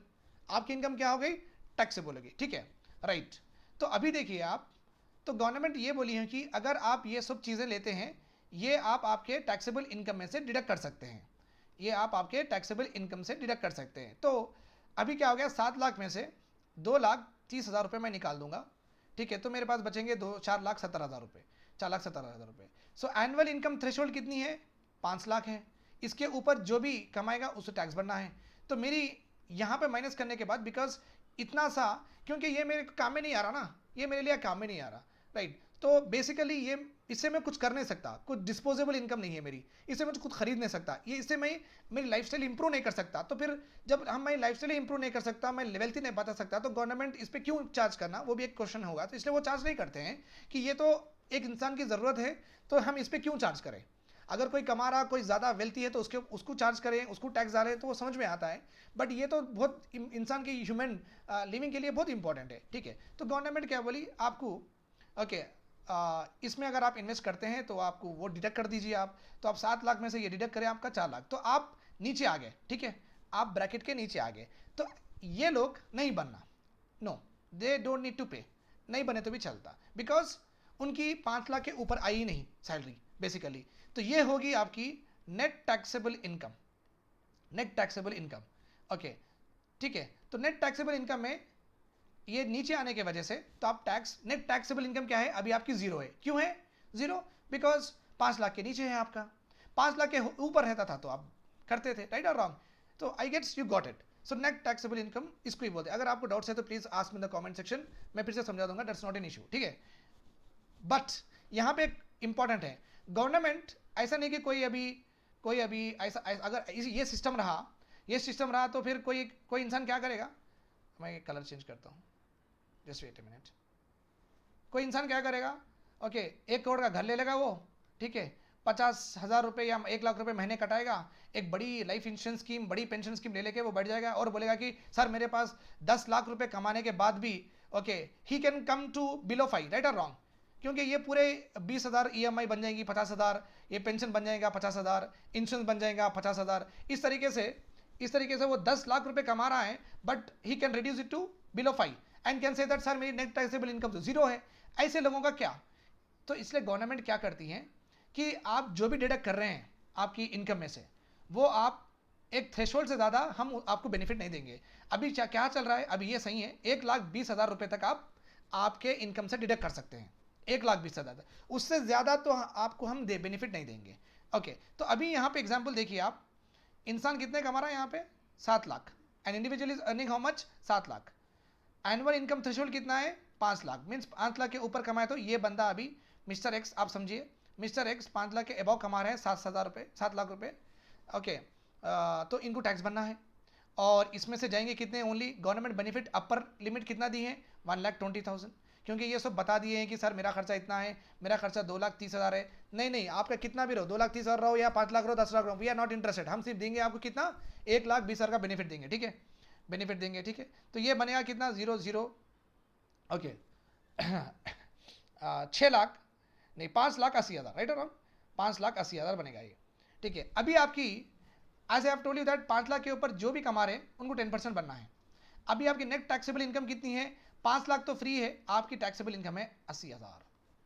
Speaker 1: आपकी इनकम क्या हो गई? टैक्सेबल होगी, ठीक है, राइट। तो अभी देखिए आप, तो गवर्नमेंट ये बोली है कि अगर आप ये सब चीज़ें लेते हैं, ये आप आपके टैक्सेबल इनकम में से डिडक्ट कर सकते हैं, ये आप आपके टैक्सेबल इनकम से डिडक्ट कर सकते हैं। तो अभी क्या हो गया? 7 लाख में से 30,000 रुपये मैं निकाल दूंगा, ठीक है, तो मेरे पास बचेंगे 4,70,000 रुपये, 4,70,000 रुपये। सो एनुअल इनकम थ्रेशोल्ड कितनी है? 5 लाख है। इसके ऊपर जो भी कमाएगा उससे टैक्स भरना है। तो मेरी यहाँ पे माइनस करने के बाद, बिकॉज इतना सा, क्योंकि ये मेरे काम में नहीं आ रहा ना, ये मेरे लिए काम में नहीं आ रहा, राइट। तो बेसिकली ये, इससे मैं कुछ कर नहीं सकता, कुछ डिस्पोजेबल इनकम नहीं है मेरी, इससे मैं कुछ खरीद नहीं सकता, ये इससे मैं मेरी लाइफस्टाइल इंप्रूव नहीं कर सकता। तो फिर जब हम मैं लाइफस्टाइल इंप्रूव नहीं कर सकता, मैं वेल्थी नहीं बता सकता, तो गवर्नमेंट इस पर क्यों चार्ज करना, वो भी एक क्वेश्चन होगा। तो इसलिए वो चार्ज नहीं करते हैं कि ये तो एक इंसान की ज़रूरत है, तो हम इस पर क्यों चार्ज करें। अगर कोई कमा रहा, कोई ज़्यादा वेल्थी है, तो उसको चार्ज करें, उसको टैक्स डालें, तो वो समझ में आता है। बट ये तो बहुत इंसान की ह्यूमन लिविंग के लिए बहुत इंपॉर्टेंट है, ठीक है। तो गवर्नमेंट क्या बोली आपको, ओके, इसमें अगर आप इन्वेस्ट करते हैं तो आपको वो डिडक्ट कर दीजिए आप, तो आप 7 लाख में से ये डिडक्ट करें आपका 4 लाख, तो आप नीचे आ गए, ठीक है, आप ब्रैकेट के नीचे आ गए। तो ये लोग नहीं बनना, no, they don't need to pay, नहीं बने तो भी चलता, बिकॉज उनकी 5 लाख के ऊपर आई नहीं सैलरी बेसिकली। तो ये होगी आपकी net taxable income, net taxable income, okay, ठीक है। तो नेट टैक्सेबल इनकम में ये नीचे आने की वजह से, तो आप टैक्स, नेट टैक्सेबल इनकम क्या है, अभी आपकी जीरो है। क्यों है जीरो? बिकॉज 5 लाख के नीचे है आपका, 5 लाख के ऊपर रहता था तो आप करते थे, राइट और रॉन्ग। तो I gets you got it. So net taxable income इसको ही बोलते हैं। अगर आपको डाउट्स है तो please ask me in the comment section, मैं फिर से समझा दूंगा, दैट्स नॉट एन इशू, ठीक है। बट यहाँ पे इंपॉर्टेंट है, गवर्नमेंट ऐसा नहीं कि कोई अभी ऐसा अगर ये सिस्टम रहा तो फिर कोई इंसान क्या करेगा। मैं कलर चेंज करता हूँ, जस्ट वेट ए मिनट। कोई इंसान क्या करेगा, ओके, 1 करोड़ का घर ले लेगा वो, ठीक है, 50,000 रुपये या 1 लाख रुपए महीने कटाएगा, एक बड़ी लाइफ इंश्योरेंस स्कीम, बड़ी पेंशन स्कीम ले लेके वो बैठ जाएगा और बोलेगा कि सर मेरे पास 10 लाख रुपए कमाने के बाद भी, okay, he can come to below 5, right और रॉन्ग। क्योंकि ये पूरे 20,000 EMI बन जाएंगी, 50,000 ये पेंशन बन जाएगा, 50,000 इंश्योरेंस बन जाएगा, 50,000, इस तरीके से वो 10 लाख रुपए कमा रहा है, but he can reduce it to below 5 and can say that sir मेरी नेट टैक्सेबल इनकम तो जीरो है। ऐसे लोगों का क्या? तो इसलिए गवर्नमेंट क्या करती है कि आप जो भी डिडक्ट कर रहे हैं आपकी इनकम में से, वो आप एक थ्रेशोल्ड से ज़्यादा हम आपको बेनिफिट नहीं देंगे। अभी क्या चल रहा है, अभी ये सही है, 1,20,000 रुपये तक आप आपके इनकम से डिडक्ट कर सकते हैं, 1,20,000 तक, उससे ज़्यादा तो आपको हम बेनिफिट नहीं देंगे, ओके। तो अभी यहाँ पे एग्जाम्पल देखिए आप, इंसान कितने कमा रहा है यहाँ पे, 7 lakh, an individual is earning how much, 7 lakh. Annual income threshold कितना है, 5 लाख, मीन्स 5 लाख के ऊपर कमाए तो ये बंदा अभी मिस्टर एक्स, आप समझिए मिस्टर एक्स 5 लाख के अबाव कमा रहे हैं, 7,000 रुपये, 7 लाख रुपये, ओके। तो इनको टैक्स भरना है, और इसमें से जाएंगे कितने, only government benefit upper limit कितना दी है, 1,20,000, क्योंकि ये सब बता दिए हैं कि सर मेरा खर्चा इतना है, मेरा खर्चा 2,30,000 है। नहीं, आपका कितना भी रहो, 2,30,000 रहो या 5 लाख रहो, 10 लाख रहो, वी आर नॉट इंटरेस्टेड, हम सिर्फ देंगे आपको कितना, 1,20,000 का बेनिफिट देंगे, ठीक है, बेनिफिट देंगे, ठीक है। तो ये बनेगा कितना, 0, ओके, 6 लाख नहीं, 5,80,000, राइट और 5,80,000 बनेगा ये, ठीक है। अभी आपकी as I have told you that 5 lakh के ऊपर जो भी कमा रहे हैं उनको 10% बनना है। अभी आपकी नेट टैक्सेबल इनकम कितनी है, 5 लाख तो फ्री है, आपकी टैक्सेबल इनकम है 80,000,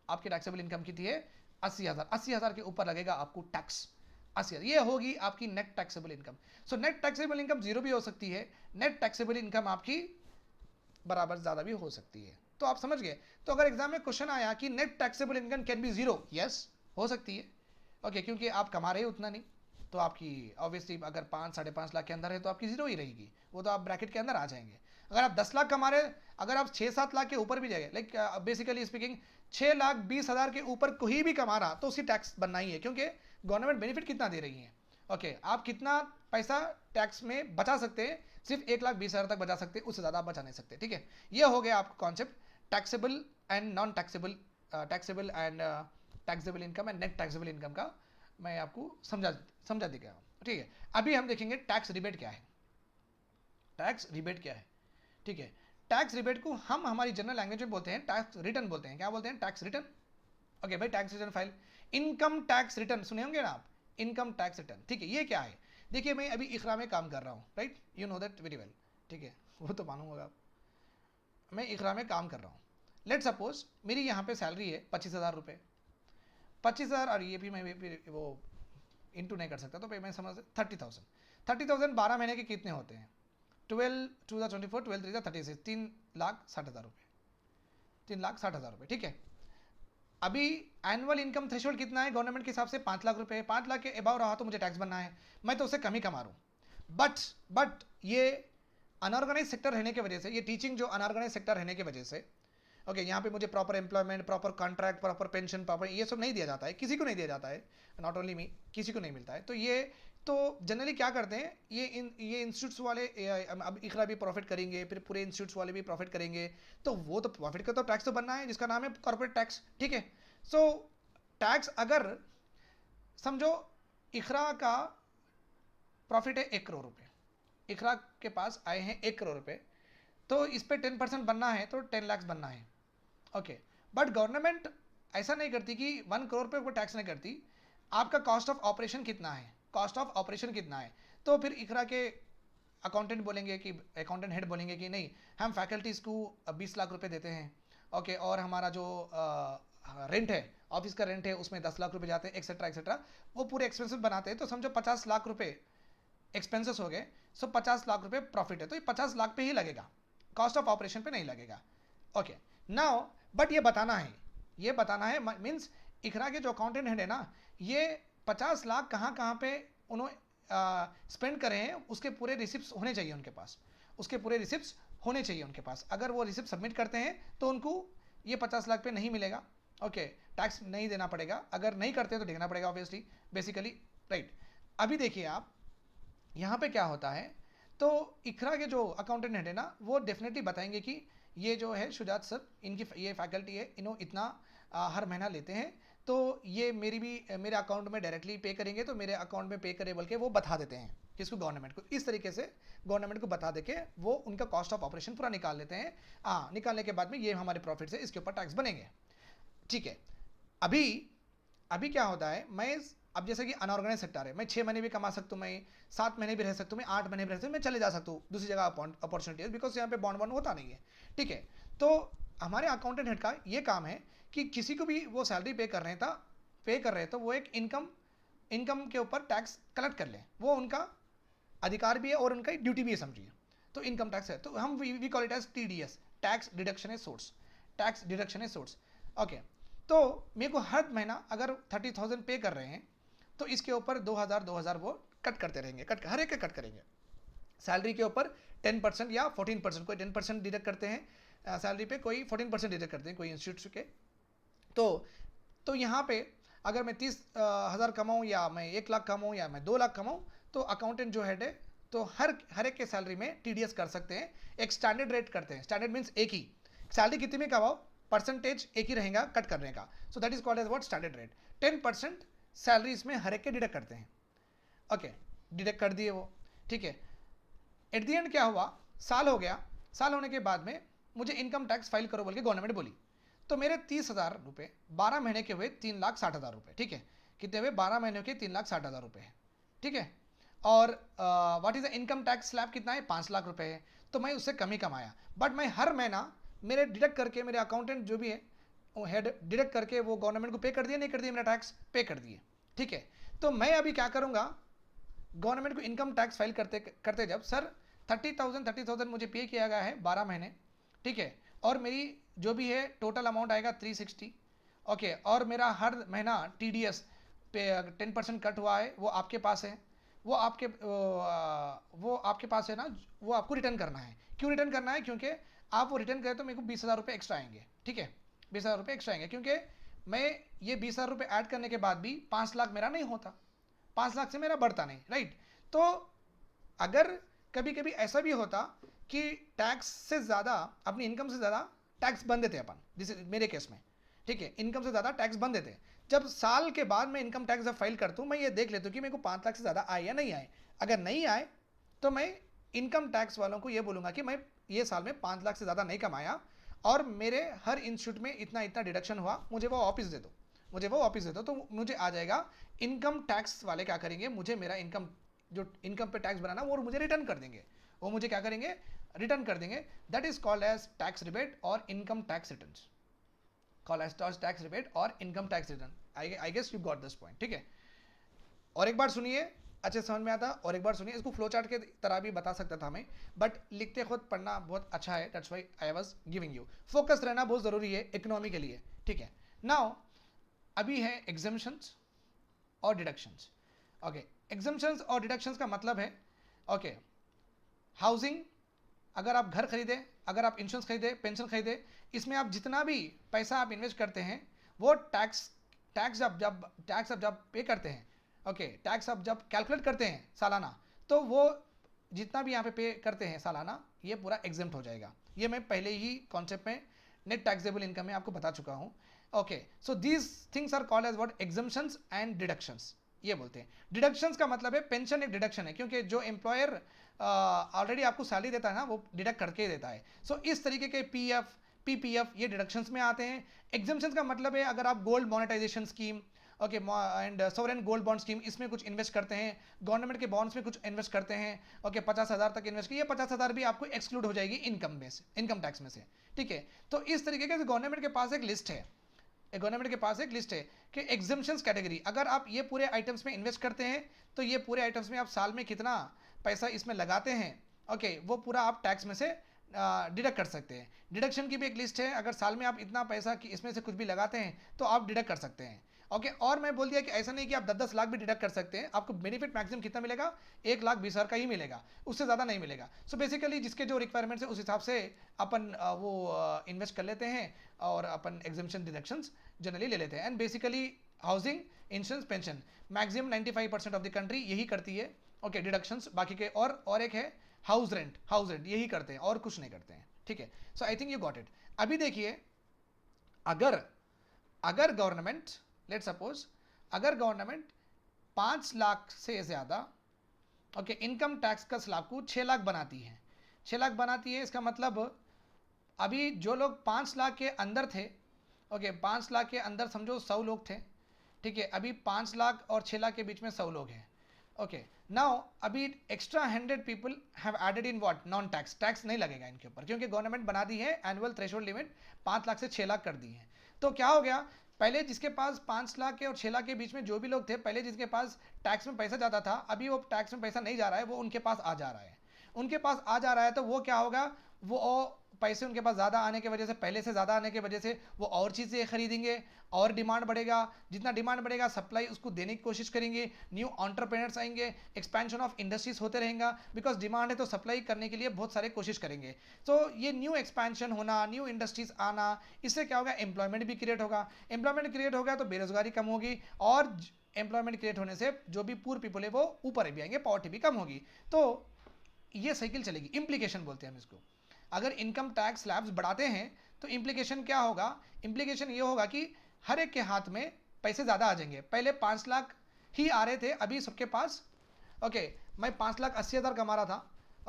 Speaker 1: आपकी टैक्सेबल इनकम कितनी है, 80,000, 80,000 के ऊपर लगेगा आपको टैक्स, 80,000, ये होगी आपकी नेट टैक्सेबल इनकम। सो नेट टैक्सेबल इनकम जीरो भी हो सकती है, नेट टैक्सेबल इनकम आपकी बराबर ज़्यादा भी हो सकती है। तो आप समझ गए। तो अगर एग्जाम में क्वेश्चन आया कि net taxable income can be zero, yes हो सकती है, ओके, क्योंकि आप कमा रहे हो उतना नहीं, तो आपकी ऑब्वियसली अगर 5-5.5 लाख के अंदर है तो आपकी जीरो ही रहेगी, वो तो आप ब्रैकेट के अंदर आ जाएंगे। अगर आप 10 लाख कमा रहे, अगर आप 6-7 लाख के ऊपर भी जाएंगे, लाइक बेसिकली स्पीकिंग 6,20,000 के ऊपर कोई भी कमा रहा तो उसी टैक्स बनना ही है, क्योंकि गवर्नमेंट बेनिफिट कितना दे रही है, ओके। आप कितना पैसा टैक्स में बचा सकते हैं, सिर्फ 1,20,000 तक बचा सकते हैं, उससे ज़्यादा आप बचा नहीं सकते, ठीक है। ये हो गया आपका concept taxable and non taxable, taxable and taxable income and net taxable income का मैं आपको समझा दी गया, ठीक है। अभी हम देखेंगे टैक्स रिबेट क्या है, टैक्स रिबेट क्या है, ठीक है। टैक्स रिबेट को हम हमारी जनरल लैंग्वेज में बोलते हैं टैक्स रिटर्न बोलते हैं, क्या बोलते हैं, टैक्स रिटर्न, ओके भाई, tax return file, income tax return सुने होंगे ना आप, इनकम टैक्स रिटर्न, ठीक है। ये क्या है, देखिए मैं अभी इकरा में काम कर रहा हूँ, right, you know that very well, ठीक है, वो तो मालूम आप, मैं इकरा में काम कर रहा हूँ। लेट सपोज मेरी यहाँ पे सैलरी है 25,000 रुपये, 25,000, और ये भी मैं वो इंटू नहीं कर सकता, तो मैं समझ 30,000, 30,000 12 महीने के कितने होते हैं, 12 टू द 24, 12 3 36, 3,60,000 रुपये, 3,60,000 रुपये, ठीक है। अभी एनुअल इनकम थ्रेशोल्ड कितना है गवर्नमेंट के हिसाब से? 5 लाख रुपए। 5 लाख के अबाव रहा तो मुझे टैक्स बनना है, मैं तो उससे कम ही कमा रहा हूँ। बट ये अनऑर्गेनाइज सेक्टर रहने की वजह से, ये टीचिंग जो अनऑर्गेनाइज सेक्टर रहने की वजह से, ओके, यहाँ पे मुझे proper employment, proper contract, proper pension, proper ये सब नहीं दिया जाता है, किसी को नहीं दिया जाता है, नॉट ओनली मी, किसी को नहीं मिलता है। तो ये तो जनरली क्या करते हैं, ये इंस्टीट्यूट्स वाले, अब इकरा भी प्रॉफिट करेंगे, फिर पूरे इंस्टीट्यूट्स वाले भी प्रॉफिट करेंगे, तो वो तो प्रॉफिट का तो टैक्स तो बनना है, जिसका नाम है कॉर्पोरेट टैक्स, ठीक है। सो टैक्स, अगर समझो इकरा का प्रॉफिट है 1 करोड़ रुपये, इकरा के पास आए हैं 1 करोड़ रुपये, तो इस पर 10% बनना है, तो 10 लाख बनना है, ओके। बट गवर्नमेंट ऐसा नहीं करती कि 1 करोड़ पे वो टैक्स नहीं करती, आपका कॉस्ट ऑफ ऑपरेशन कितना है, कॉस्ट ऑफ ऑपरेशन कितना है, तो फिर इकरा के अकाउंटेंट बोलेंगे कि, अकाउंटेंट हेड बोलेंगे कि नहीं, हम फैकल्टीज़ को 20 लाख रुपए देते हैं, ओके, और हमारा जो रेंट है, ऑफिस का रेंट है, उसमें 10 लाख रुपए जाते हैं, एक्सेट्रा एक्सेट्रा, वो पूरे एक्सपेंसेस बनाते हैं, तो समझो 50 लाख रुपए एक्सपेंसेस हो गए, सो 50 लाख रुपए प्रॉफिट है, तो ये 50 लाख पे ही लगेगा, कॉस्ट ऑफ ऑपरेशन पे नहीं लगेगा, ओके। नाउ बट ये बताना है मीन्स इकरा के जो अकाउंटेंट हेड है ना, ये 50 लाख कहाँ कहाँ पे उन्होंने स्पेंड करे हैं, उसके पूरे रिसिप्ट्स होने चाहिए उनके पास, उसके पूरे रिसिप्ट्स होने चाहिए उनके पास। अगर वो रिसिप्ट सबमिट करते हैं तो उनको ये 50 लाख पे नहीं मिलेगा, ओके, टैक्स नहीं देना पड़ेगा, अगर नहीं करते तो देना पड़ेगा ऑब्वियसली, बेसिकली, राइट। अभी देखिए आप यहाँ पे क्या होता है, तो इकरा के जो अकाउंटेंट हेड है ना, वो डेफिनेटली बताएंगे कि ये जो है शुजात सर, इनकी ये फैकल्टी है, इन्हों इतना हर महीना लेते हैं, तो ये मेरे अकाउंट में डायरेक्टली पे करेंगे, तो मेरे अकाउंट में पे करे बोल के वो बता देते हैं, किसको? गवर्नमेंट को। इस तरीके से गवर्नमेंट को बता देके वो उनका कॉस्ट ऑफ ऑपरेशन पूरा निकाल लेते हैं। निकालने के बाद में ये हमारे प्रॉफिट से इसके ऊपर टैक्स बनेंगे, ठीक है। अभी क्या होता है, अब जैसे कि अनऑर्गेनाइज सेक्टर है, मैं 6 महीने भी कमा सकता हूँ, मैं 7 महीने भी रह सकता हूँ, मैं 8 महीने भी रह सकता हूँ, मैं चले जा सकता हूँ दूसरी जगह अपॉर्चुनिटी है, बिकॉज यहाँ पे बॉन्ड होता नहीं है, ठीक है। तो हमारे अकाउंटेंट हेड का ये काम है कि किसी को भी वो सैलरी पे कर रहे हैं तो वो एक इनकम के ऊपर टैक्स कलेक्ट कर लें, वो उनका अधिकार भी है और उनका ड्यूटी भी है, समझिए। तो इनकम टैक्स है, तो हम we call it as TDS, tax deduction a source, tax deduction a source, okay. तो मेरे को हर महीना अगर 30,000 पे कर रहे हैं, तो इसके ऊपर 2,000 वो कट करते रहेंगे, हर एक कट करेंगे। सैलरी के ऊपर 10% या 14%, कोई 10% डिडक्ट करते हैं सैलरी पे, कोई 14% डिडक्ट करते हैं कोई इंस्टीट्यूट के। तो यहाँ पे अगर मैं 30,000 कमाऊँ, या मैं 1 लाख कमाऊँ, या मैं 2 लाख कमाऊँ, तो अकाउंटेंट जो हेड है, तो हर एक के सैलरी में TDS कर सकते हैं, एक स्टैंडर्ड रेट करते हैं। स्टैंडर्ड मीन्स एक ही सैलरी कितनी में कमाओ, परसेंटेज एक ही रहेगा कट करने का, so that is called as what, standard rate. 10% salary इसमें हर एक के डिडक्ट करते हैं, ओके, डिडक्ट कर दिए वो, ठीक है। एट द एंड क्या हुआ, साल हो गया, साल होने के बाद में मुझे इनकम टैक्स फाइल करो बोल के गवर्नमेंट बोली, तो मेरे 30,000 रुपये 12 महीने के हुए 3,60,000 रुपये, ठीक है। कितने हुए? 12 महीने के 3,60,000 रुपये है, ठीक है। और what is the income tax slab कितना है? 5 लाख रुपये है, तो मैं उससे कम ही कमाया, बट मैं हर महीना मेरे डिडक्ट करके, मेरे अकाउंटेंट जो भी है वो हेड डिडक्ट करके वो गवर्नमेंट को पे कर दिया, नहीं कर दिया, मेरा टैक्स पे कर दिए, ठीक है। तो मैं अभी क्या करूँगा, गवर्नमेंट को इनकम टैक्स फाइल करते करते जब सर 30,000 मुझे पे किया गया है 12 महीने, ठीक है, और मेरी जो भी है टोटल अमाउंट आएगा 360, ओके, और मेरा हर महीना TDS पे 10% कट हुआ है, वो आपके पास है, वो आपके पास है ना, वो आपको रिटर्न करना है। क्यों रिटर्न करना है? क्योंकि आप वो रिटर्न करें तो मेरे को 20,000 रुपये एक्स्ट्रा आएंगे, ठीक है, 20,000 रुपये एक्स्ट्रा आएंगे, क्योंकि मैं ये 20,000 रुपये ऐड करने के बाद भी 5 लाख मेरा नहीं होता, 5 लाख से मेरा बढ़ता नहीं, राइट। तो अगर कभी कभी ऐसा भी होता कि टैक्स से ज़्यादा, अपनी इनकम से ज़्यादा टैक्स बन देते अपन, जैसे मेरे केस में, ठीक है, इनकम से ज़्यादा टैक्स बन देते। जब साल के बाद मैं इनकम टैक्स जब फाइल करता हूँ, मैं ये देख लेता हूँ कि मेरे को 5 लाख से ज़्यादा आए या नहीं आए। अगर नहीं आए तो मैं इनकम टैक्स वालों को ये बोलूँगा कि मैं ये साल में 5 लाख से ज़्यादा नहीं कमाया, और मेरे हर इंस्टीट्यूट में इतना इतना डिडक्शन हुआ, मुझे वो वापस दे दो, मुझे वो वापस दे दो, तो मुझे आ जाएगा। इनकम टैक्स वाले क्या करेंगे, मुझे मेरा इनकम, जो इनकम पे टैक्स बनाना, वो मुझे रिटर्न कर देंगे, वो मुझे क्या करेंगे, रिटर्न कर देंगे। That is called as tax rebate और income tax return, called as tax rebate और income tax return. I guess you got this point, ठीक है। और एक बार सुनिए, अच्छे समझ में आता, और एक बार सुनिए, इसको फ्लो चार्ट के तरह भी बता सकता था मैं, बट लिखते खुद पढ़ना बहुत अच्छा है, that's why I was giving you. Focus रहना बहुत ज़रूरी है इकोनॉमी के लिए, ठीक है। नाउ अभी है एग्जाम्शंस और डिडक्शंस। ओके, एग्जाम्शंस और डिडक्शंस का मतलब है, ओके, हाउसिंग, अगर आप घर खरीदे, अगर आप इंश्योरेंस खरीदे, पेंशन खरीदे, इसमें आप जितना भी पैसा आप इन्वेस्ट करते हैं वो टैक्स जब पे करते हैं, ओके, टैक्स आप जब कैलकुलेट करते हैं सालाना, तो वो जितना भी यहाँ पे करते हैं सालाना, ये पूरा एग्जेम्प्ट हो जाएगा। ये मैं पहले ही कॉन्सेप्ट में नेट टैक्सेबल इनकम में आपको बता चुका हूँ। Okay, so these things are called as what, exemptions and deductions, ये बोलते हैं। डिडक्शंस का मतलब है पेंशन एक डिडक्शन है, क्योंकि जो एम्प्लॉयर ऑलरेडी आपको सैलरी देता है ना, वो डिडक्ट करके ही देता है। सो इस तरीके के पीएफ, पीपीएफ ये डिडक्शंस में आते हैं। एग्जम्पशंस का मतलब है अगर आप gold monetisation scheme, okay, and sovereign gold bond scheme, इसमें कुछ इन्वेस्ट करते हैं, गवर्नमेंट के बॉन्ड्स में कुछ इन्वेस्ट करते हैं, ओके, 50,000 तक इन्वेस्ट किए, 50,000 भी आपको एक्सक्लूड हो जाएगी इनकम में से, इनकम टैक्स में से, ठीक है। तो इस तरीके के गवर्नमेंट के पास एक लिस्ट है, गवर्नमेंट के पास एक लिस्ट है कि एग्जम्पशंस कैटेगरी, अगर आप ये पूरे आइटम्स में इन्वेस्ट करते हैं तो ये पूरे आइटम्स में आप साल में कितना पैसा इसमें लगाते हैं, ओके, वो पूरा आप टैक्स में से डिडक्ट कर सकते हैं। डिडक्शन की भी एक लिस्ट है, अगर साल में आप इतना पैसा कि इसमें से कुछ भी लगाते हैं तो आप डिडक्ट कर सकते हैं, ओके। और मैं बोल दिया कि ऐसा नहीं कि आप 10-10 लाख भी डिडक्ट कर सकते हैं, आपको बेनिफिट मैक्सिमम कितना मिलेगा, 1,20,000 का ही मिलेगा, उससे ज़्यादा नहीं मिलेगा। सो बेसिकली जिसके जो रिक्वायरमेंट्स है उस हिसाब से अपन वो इन्वेस्ट कर लेते हैं और अपन एग्जम्पशन डिडक्शंस जनरली ले लेते हैं। And basically housing, insurance, pension, maximum 95% of the country यही करती है, ओके, डिडक्शंस। बाकी के और एक है हाउस रेंट यही करते हैं और कुछ नहीं करते हैं, ठीक है। So I think you got it. अभी देखिए, अगर गवर्नमेंट, लेट सपोज, अगर गवर्नमेंट 5 लाख से ज़्यादा, ओके, इनकम टैक्स का स्लैब को 6 लाख बनाती है, 6 लाख बनाती है, इसका मतलब अभी जो लोग 5 लाख के अंदर थे, ओके, 5 लाख के अंदर समझो 100 लोग थे, ठीक है, अभी 5 लाख और 6 लाख के बीच में 100 लोग हैं, ओके। नाउ अभी extra 100 people have added in what, non tax, tax नहीं लगेगा इनके ऊपर, क्योंकि गवर्नमेंट बना दी है एनुअल थ्रेशोल्ड लिमिट 5 लाख से 6 लाख कर दी है। तो क्या हो गया, पहले जिसके पास 5 लाख के और 6 लाख के बीच में जो भी लोग थे, पहले जिसके पास टैक्स में पैसा जाता था, अभी वो टैक्स में पैसा नहीं जा रहा है, वो उनके पास आ जा रहा है, उनके पास आ जा रहा है। तो वो क्या होगा, वो पैसे उनके पास ज़्यादा आने की वजह से, पहले से ज़्यादा आने की वजह से वो और चीज़ें खरीदेंगे, और डिमांड बढ़ेगा, जितना डिमांड बढ़ेगा सप्लाई उसको देने की कोशिश करेंगे, न्यू एंटरप्रेन्योर्स आएंगे, एक्सपेंशन ऑफ इंडस्ट्रीज होते रहेगा, बिकॉज डिमांड है तो सप्लाई करने के लिए बहुत सारे कोशिश करेंगे। तो ये न्यू एक्सपेंशन होना, न्यू इंडस्ट्रीज आना, इससे क्या होगा, एम्प्लॉयमेंट भी क्रिएट होगा, एम्प्लॉयमेंट क्रिएट होगा तो बेरोजगारी कम होगी, और एम्प्लॉयमेंट क्रिएट होने से जो भी पुअर पीपल है वो ऊपर भी आएंगे, पॉवर्टी भी कम होगी। तो ये साइकिल चलेगी, इम्प्लीकेशन बोलते हैं हम इसको। अगर इनकम टैक्स स्लैब्स बढ़ाते हैं तो इम्प्लीकेशन क्या होगा, इम्प्लीकेशन ये होगा कि हर एक के हाथ में पैसे ज़्यादा आ जाएंगे। पहले 5 लाख ही आ रहे थे, अभी सबके पास, ओके, मैं 5,80,000 कमा रहा था,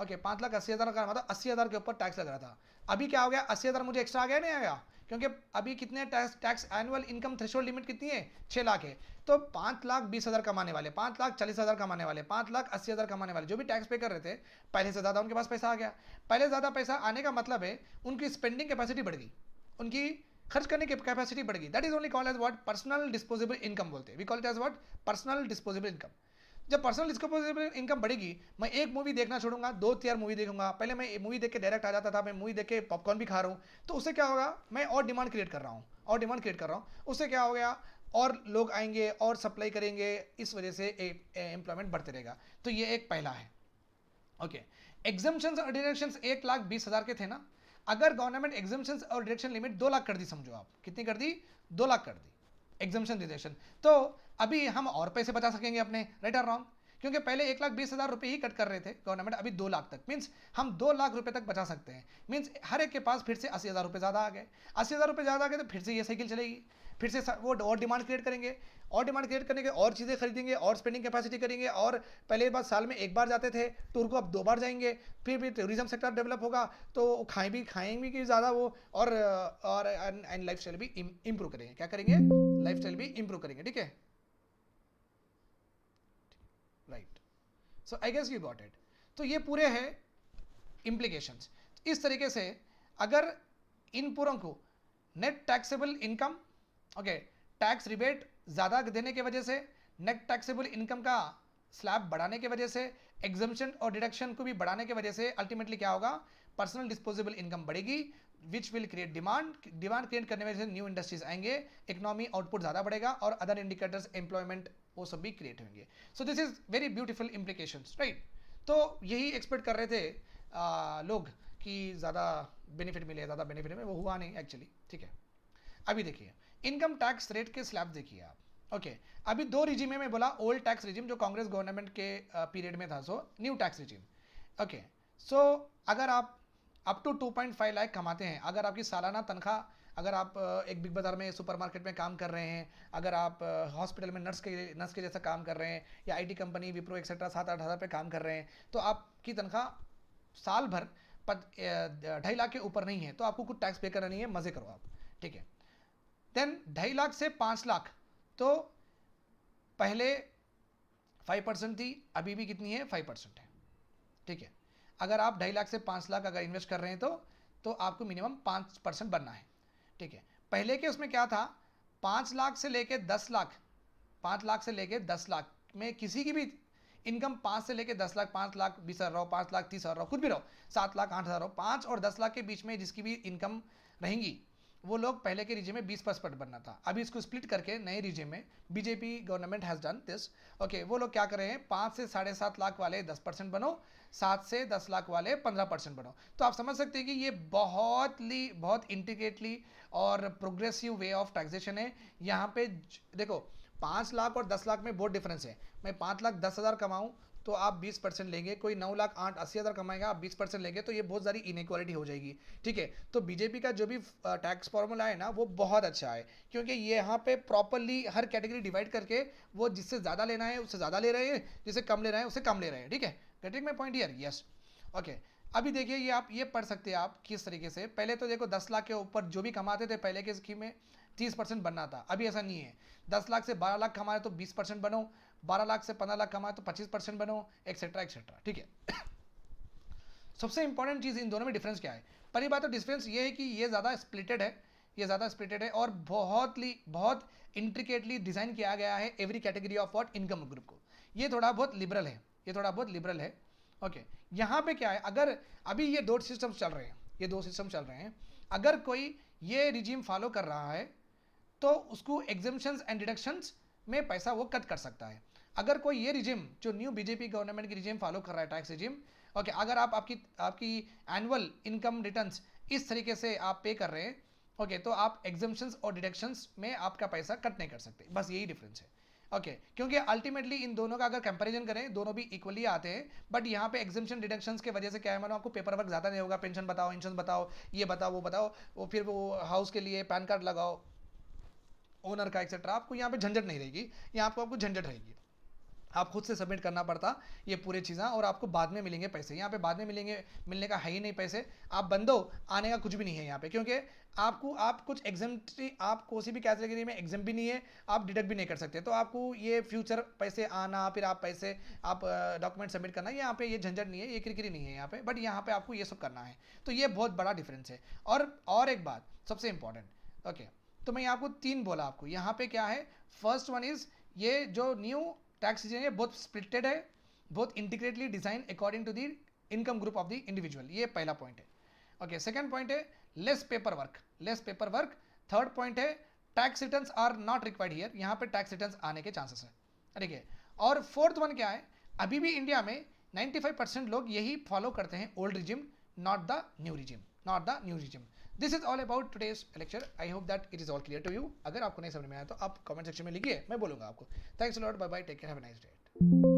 Speaker 1: ओके, 5,80,000 कमा था, 80,000 के ऊपर टैक्स लग रहा था। अभी क्या हो गया, 80,000 मुझे एक्स्ट्रा आ गया, नहीं आ गया, क्योंकि अभी कितने tax annual income threshold limit कितनी है, 6 लाख है। तो 5,20,000 कमाने वाले, 5,40,000 कमाने वाले, 5,80,000 कमाने वाले जो भी टैक्स पे कर रहे थे, पहले से ज़्यादा उनके पास पैसा आ गया। पहले ज़्यादा पैसा आने का मतलब है उनकी स्पेंडिंग कैपेसिटी बढ़ गई, उनकी खर्च करने की कैपेसिटी बढ़ गई। That is only called as what, personal disposable income बोलते हैं, we call it as what, personal disposable income. जब पर्सनल डिस्पोजेबल इनकम बढ़ेगी, मैं एक मूवी देखना छोड़ूंगा, 2-3 मूवी देखूंगा, पहले मैं मूवी देख के डायरेक्ट आ जाता था, मैं मूवी देख के पॉपकॉर्न भी खा रहा हूँ, तो उससे क्या होगा, मैं और डिमांड क्रिएट कर रहा हूँ, और डिमांड क्रिएट कर रहा हूँ, उससे क्या हो गया, और लोग आएंगे और सप्लाई करेंगे, इस वजह से एम्प्लॉयमेंट बढ़ते रहेगा। तो ये एक पहला है, ओके। एग्जम्पशंस और डिडक्शंस 1,20,000 के थे ना, अगर गवर्नमेंट एग्जम्पशंस और डिडक्शन लिमिट 2 लाख कर दी, समझो आप कितनी कर दी, 2 लाख कर दी एग्जम्पशन डिडक्शन, तो अभी हम और पैसे बचा सकेंगे अपने, राइट और रॉन्ग, क्योंकि पहले 1,20,000 रुपये ही कट कर रहे थे गवर्नमेंट, अभी 2 लाख तक, मीन्स हम 2 लाख रुपए तक बचा सकते हैं। मीन्स हर एक के पास फिर से 80,000 रुपये ज़्यादा आ गए, 80,000 रुपये ज़्यादा आ गए, तो फिर से ये साइकिल चलेगी, फिर से वो और डिमांड क्रिएट करेंगे, और डिमांड क्रिएट करने के और चीज़ें खरीदेंगे, और स्पेंडिंग कैपेसिटी करेंगे, और पहले बार साल में एक बार जाते थे टूर को, अब 2 बार जाएंगे, फिर भी टूरिज्म सेक्टर डेवलप होगा, तो खाएंगे कि ज़्यादा वो, और लाइफ स्टाइल भी इम्प्रूव करेंगे, क्या करेंगे, लाइफ स्टाइल भी इम्प्रूव करेंगे, ठीक है, right. So I guess you got it. तो ये पूरे हैं इम्प्लीकेशंस। इस तरीके से अगर इन पूरों को net taxable income, okay, tax rebate ज़्यादा देने की वजह से नेट टैक्सेबल इनकम का स्लैब बढ़ाने की वजह से, एग्जम्पशन और डिडक्शन को भी बढ़ाने की वजह से अल्टीमेटली क्या होगा, पर्सनल डिस्पोजेबल इनकम बढ़ेगी, which will create demand, demand create करने की वजह से न्यू इंडस्ट्रीज आएंगे, इकोनॉमी आउटपुट ज़्यादा बढ़ेगा और अदर इंडिकेटर्स एम्प्लॉयमेंट वो सब भी क्रिएट होंगे. So this is very beautiful implications, right. तो यही एक्सपेक्ट कर रहे थे लोग कि ज़्यादा बेनिफिट मिले, ज़्यादा बेनिफिट मिले, वो हुआ नहीं एक्चुअली. ठीक है, अभी देखिए इनकम टैक्स रेट के स्लैब देखिए आप. ओके अभी दो रिजिम में बोला, ओल्ड टैक्स रिजिम जो कांग्रेस गवर्नमेंट के पीरियड में था, so new tax regime. Okay so अगर आप अप टू 2.5 लाख कमाते हैं, अगर आपकी सालाना तनख्वाह, अगर आप एक बिग बाजार में सुपरमार्केट में काम कर रहे हैं, अगर आप हॉस्पिटल में नर्स के जैसा काम कर रहे हैं, या आईटी कंपनी विप्रो एक्सेट्रा 7-8 हज़ार पे काम कर रहे हैं, तो आपकी तनख्वाह साल भर 2.5 लाख के ऊपर नहीं है, तो आपको कुछ टैक्स पे करना नहीं है, मज़े करो आप. ठीक है, देन 2.5 लाख से 5 लाख, तो पहले 5% थी, अभी भी कितनी है, 5% है. ठीक है, अगर आप 2.5 लाख से 5 लाख अगर इन्वेस्ट कर रहे हैं तो आपको मिनिमम 5% बनना है. ठीक है, पहले के उसमें क्या था, 5 लाख से लेके 10 लाख, 5 लाख से लेके 10 लाख में किसी की भी इनकम 5 से लेके 10 लाख, 5 लाख 20 हज़ार रहो, 5 लाख 30 हज़ार रहो, कुछ भी रहो, 7 लाख 8 हज़ार रहो, 5 और 10 लाख के बीच में जिसकी भी इनकम रहेंगी, वो लोग पहले के रीजन में 20% बनना था. अभी इसको स्प्लिट करके नए रीजन में BJP government has done this. Okay, वो लोग क्या कर रहे हैं, 5 से 7.5 लाख वाले 10% बनो, 7 से 10 लाख वाले 15% बनो. तो आप समझ सकते हैं कि ये बहुत इंटीग्रेटली और प्रोग्रेसिव वे ऑफ टैक्सेशन है. यहाँ पे देखो 5 लाख और 10 लाख में बहुत डिफरेंस है. मैं 5 लाख 10 हज़ार कमाऊँ तो आप 20% लेंगे, कोई 9 लाख 80 हज़ार कमाएगा, आप 20% लेंगे, तो ये बहुत सारी इनइक्वालिटी हो जाएगी. ठीक है, तो बीजेपी का जो भी टैक्स फॉर्मूला है ना, वो बहुत अच्छा है, क्योंकि ये यहाँ पे प्रॉपरली हर कैटेगरी डिवाइड करके, वो जिससे ज़्यादा लेना है उससे ज़्यादा ले रहे हैं, जिससे कम लेना है उससे कम ले रहे हैं. ठीक है, getting my point here, yes. Okay, अभी देखिए ये आप ये पढ़ सकते हैं आप किस तरीके से. पहले तो देखो 10 लाख के ऊपर जो भी कमाते थे पहले के स्कीम में 30% बनना था, अभी ऐसा नहीं है. 10 लाख से 12 लाख कमाए तो 20% बनो, 12 लाख से 15 लाख कमाए तो 25% बनो, एक्सेट्रा एक्सेट्रा. ठीक है, सबसे इंपॉर्टेंट चीज़ इन दोनों में डिफरेंस क्या है. पहली बात तो डिफरेंस ये है कि ये ज़्यादा स्प्लिटेड है, ये ज़्यादा स्प्लिटेड है और बहुत इंट्रिकेटली डिज़ाइन किया गया है every category of what income group को. ये थोड़ा बहुत लिबरल है, ये थोड़ा बहुत लिबरल है. ओके, यहाँ पे क्या है, अगर अभी ये दो सिस्टम्स चल रहे हैं, ये दो सिस्टम चल रहे हैं, अगर कोई ये रिजीम फॉलो कर रहा है तो उसको एग्जम्पशंस एंड डिडक्शंस में पैसा वो कट कर सकता है. अगर कोई ये रिजिम जो न्यू बीजेपी गवर्नमेंट की रिजिम फॉलो कर रहा है, टैक्स रिजिम, ओके, अगर आप आपकी एनुअल इनकम रिटर्न्स इस तरीके से आप पे कर रहे हैं, ओके, तो आप एग्जम्पशंस और डिडक्शंस में आपका पैसा कट नहीं कर सकते. बस यही डिफरेंस है. ओके, क्योंकि अल्टीमेटली इन दोनों का अगर कंपैरिजन करें, दोनों भी इक्वली आते हैं, बट यहाँ पे एग्जम्पशन डिडक्शंस की वजह से क्या है, मानो आपको पेपर वर्क ज़्यादा नहीं होगा, पेंशन बताओ, इंश्योरेंस बताओ, ये बताओ, वो बताओ, वो फिर वो हाउस के लिए पैन कार्ड लगाओ, ओनर का एक्सेट्रा, आपको यहाँ पे झंझट नहीं रहेगी. यहाँ पे आपको झंझट रहेगी, आप खुद से सबमिट करना पड़ता ये पूरी चीज़ें, और आपको बाद में मिलेंगे पैसे. यहाँ पे बाद में मिलने का है ही नहीं पैसे. आप बंदो, आने का कुछ भी नहीं है यहाँ पे, क्योंकि आप कुछ एग्जाम्प्टी, आप कोई भी कैटेगरी में एग्जाम भी नहीं है, आप डिडक्ट भी नहीं कर सकते. तो आपको ये फ्यूचर पैसे आना, फिर आप डॉक्यूमेंट सबमिट करना, यहाँ पे ये झंझट नहीं है, ये किरकिरी नहीं है यहाँ पे, बट यहाँ पे आपको ये सब करना है. तो ये बहुत बड़ा डिफरेंस है. और एक बात सबसे इंपॉर्टेंट, ओके, तो मैं आपको 3 बोला आपको. यहाँ पे क्या है, फर्स्ट वन इज ये जो न्यू टैक्स सिस्टम है बहुत स्प्लिटेड है, बहुत integrately design according to the income group of the individual. ये पहला पॉइंट है. ओके, सेकंड पॉइंट है less paper work. Third point है tax returns are not required here, यहाँ पे टैक्स रिटर्न्स आने के चांसेस है. ठीक है, और फोर्थ वन क्या है, अभी भी इंडिया में 95% लोग यही फॉलो करते हैं old regime, not the new regime. This is all about today's lecture. I hope that it is all clear to you. अगर आपको नहीं समझ में आया तो आप कमेंट सेक्शन में लिखिए, मैं बोलूंगा आपको. Thanks a lot, bye bye, take care, have a nice day.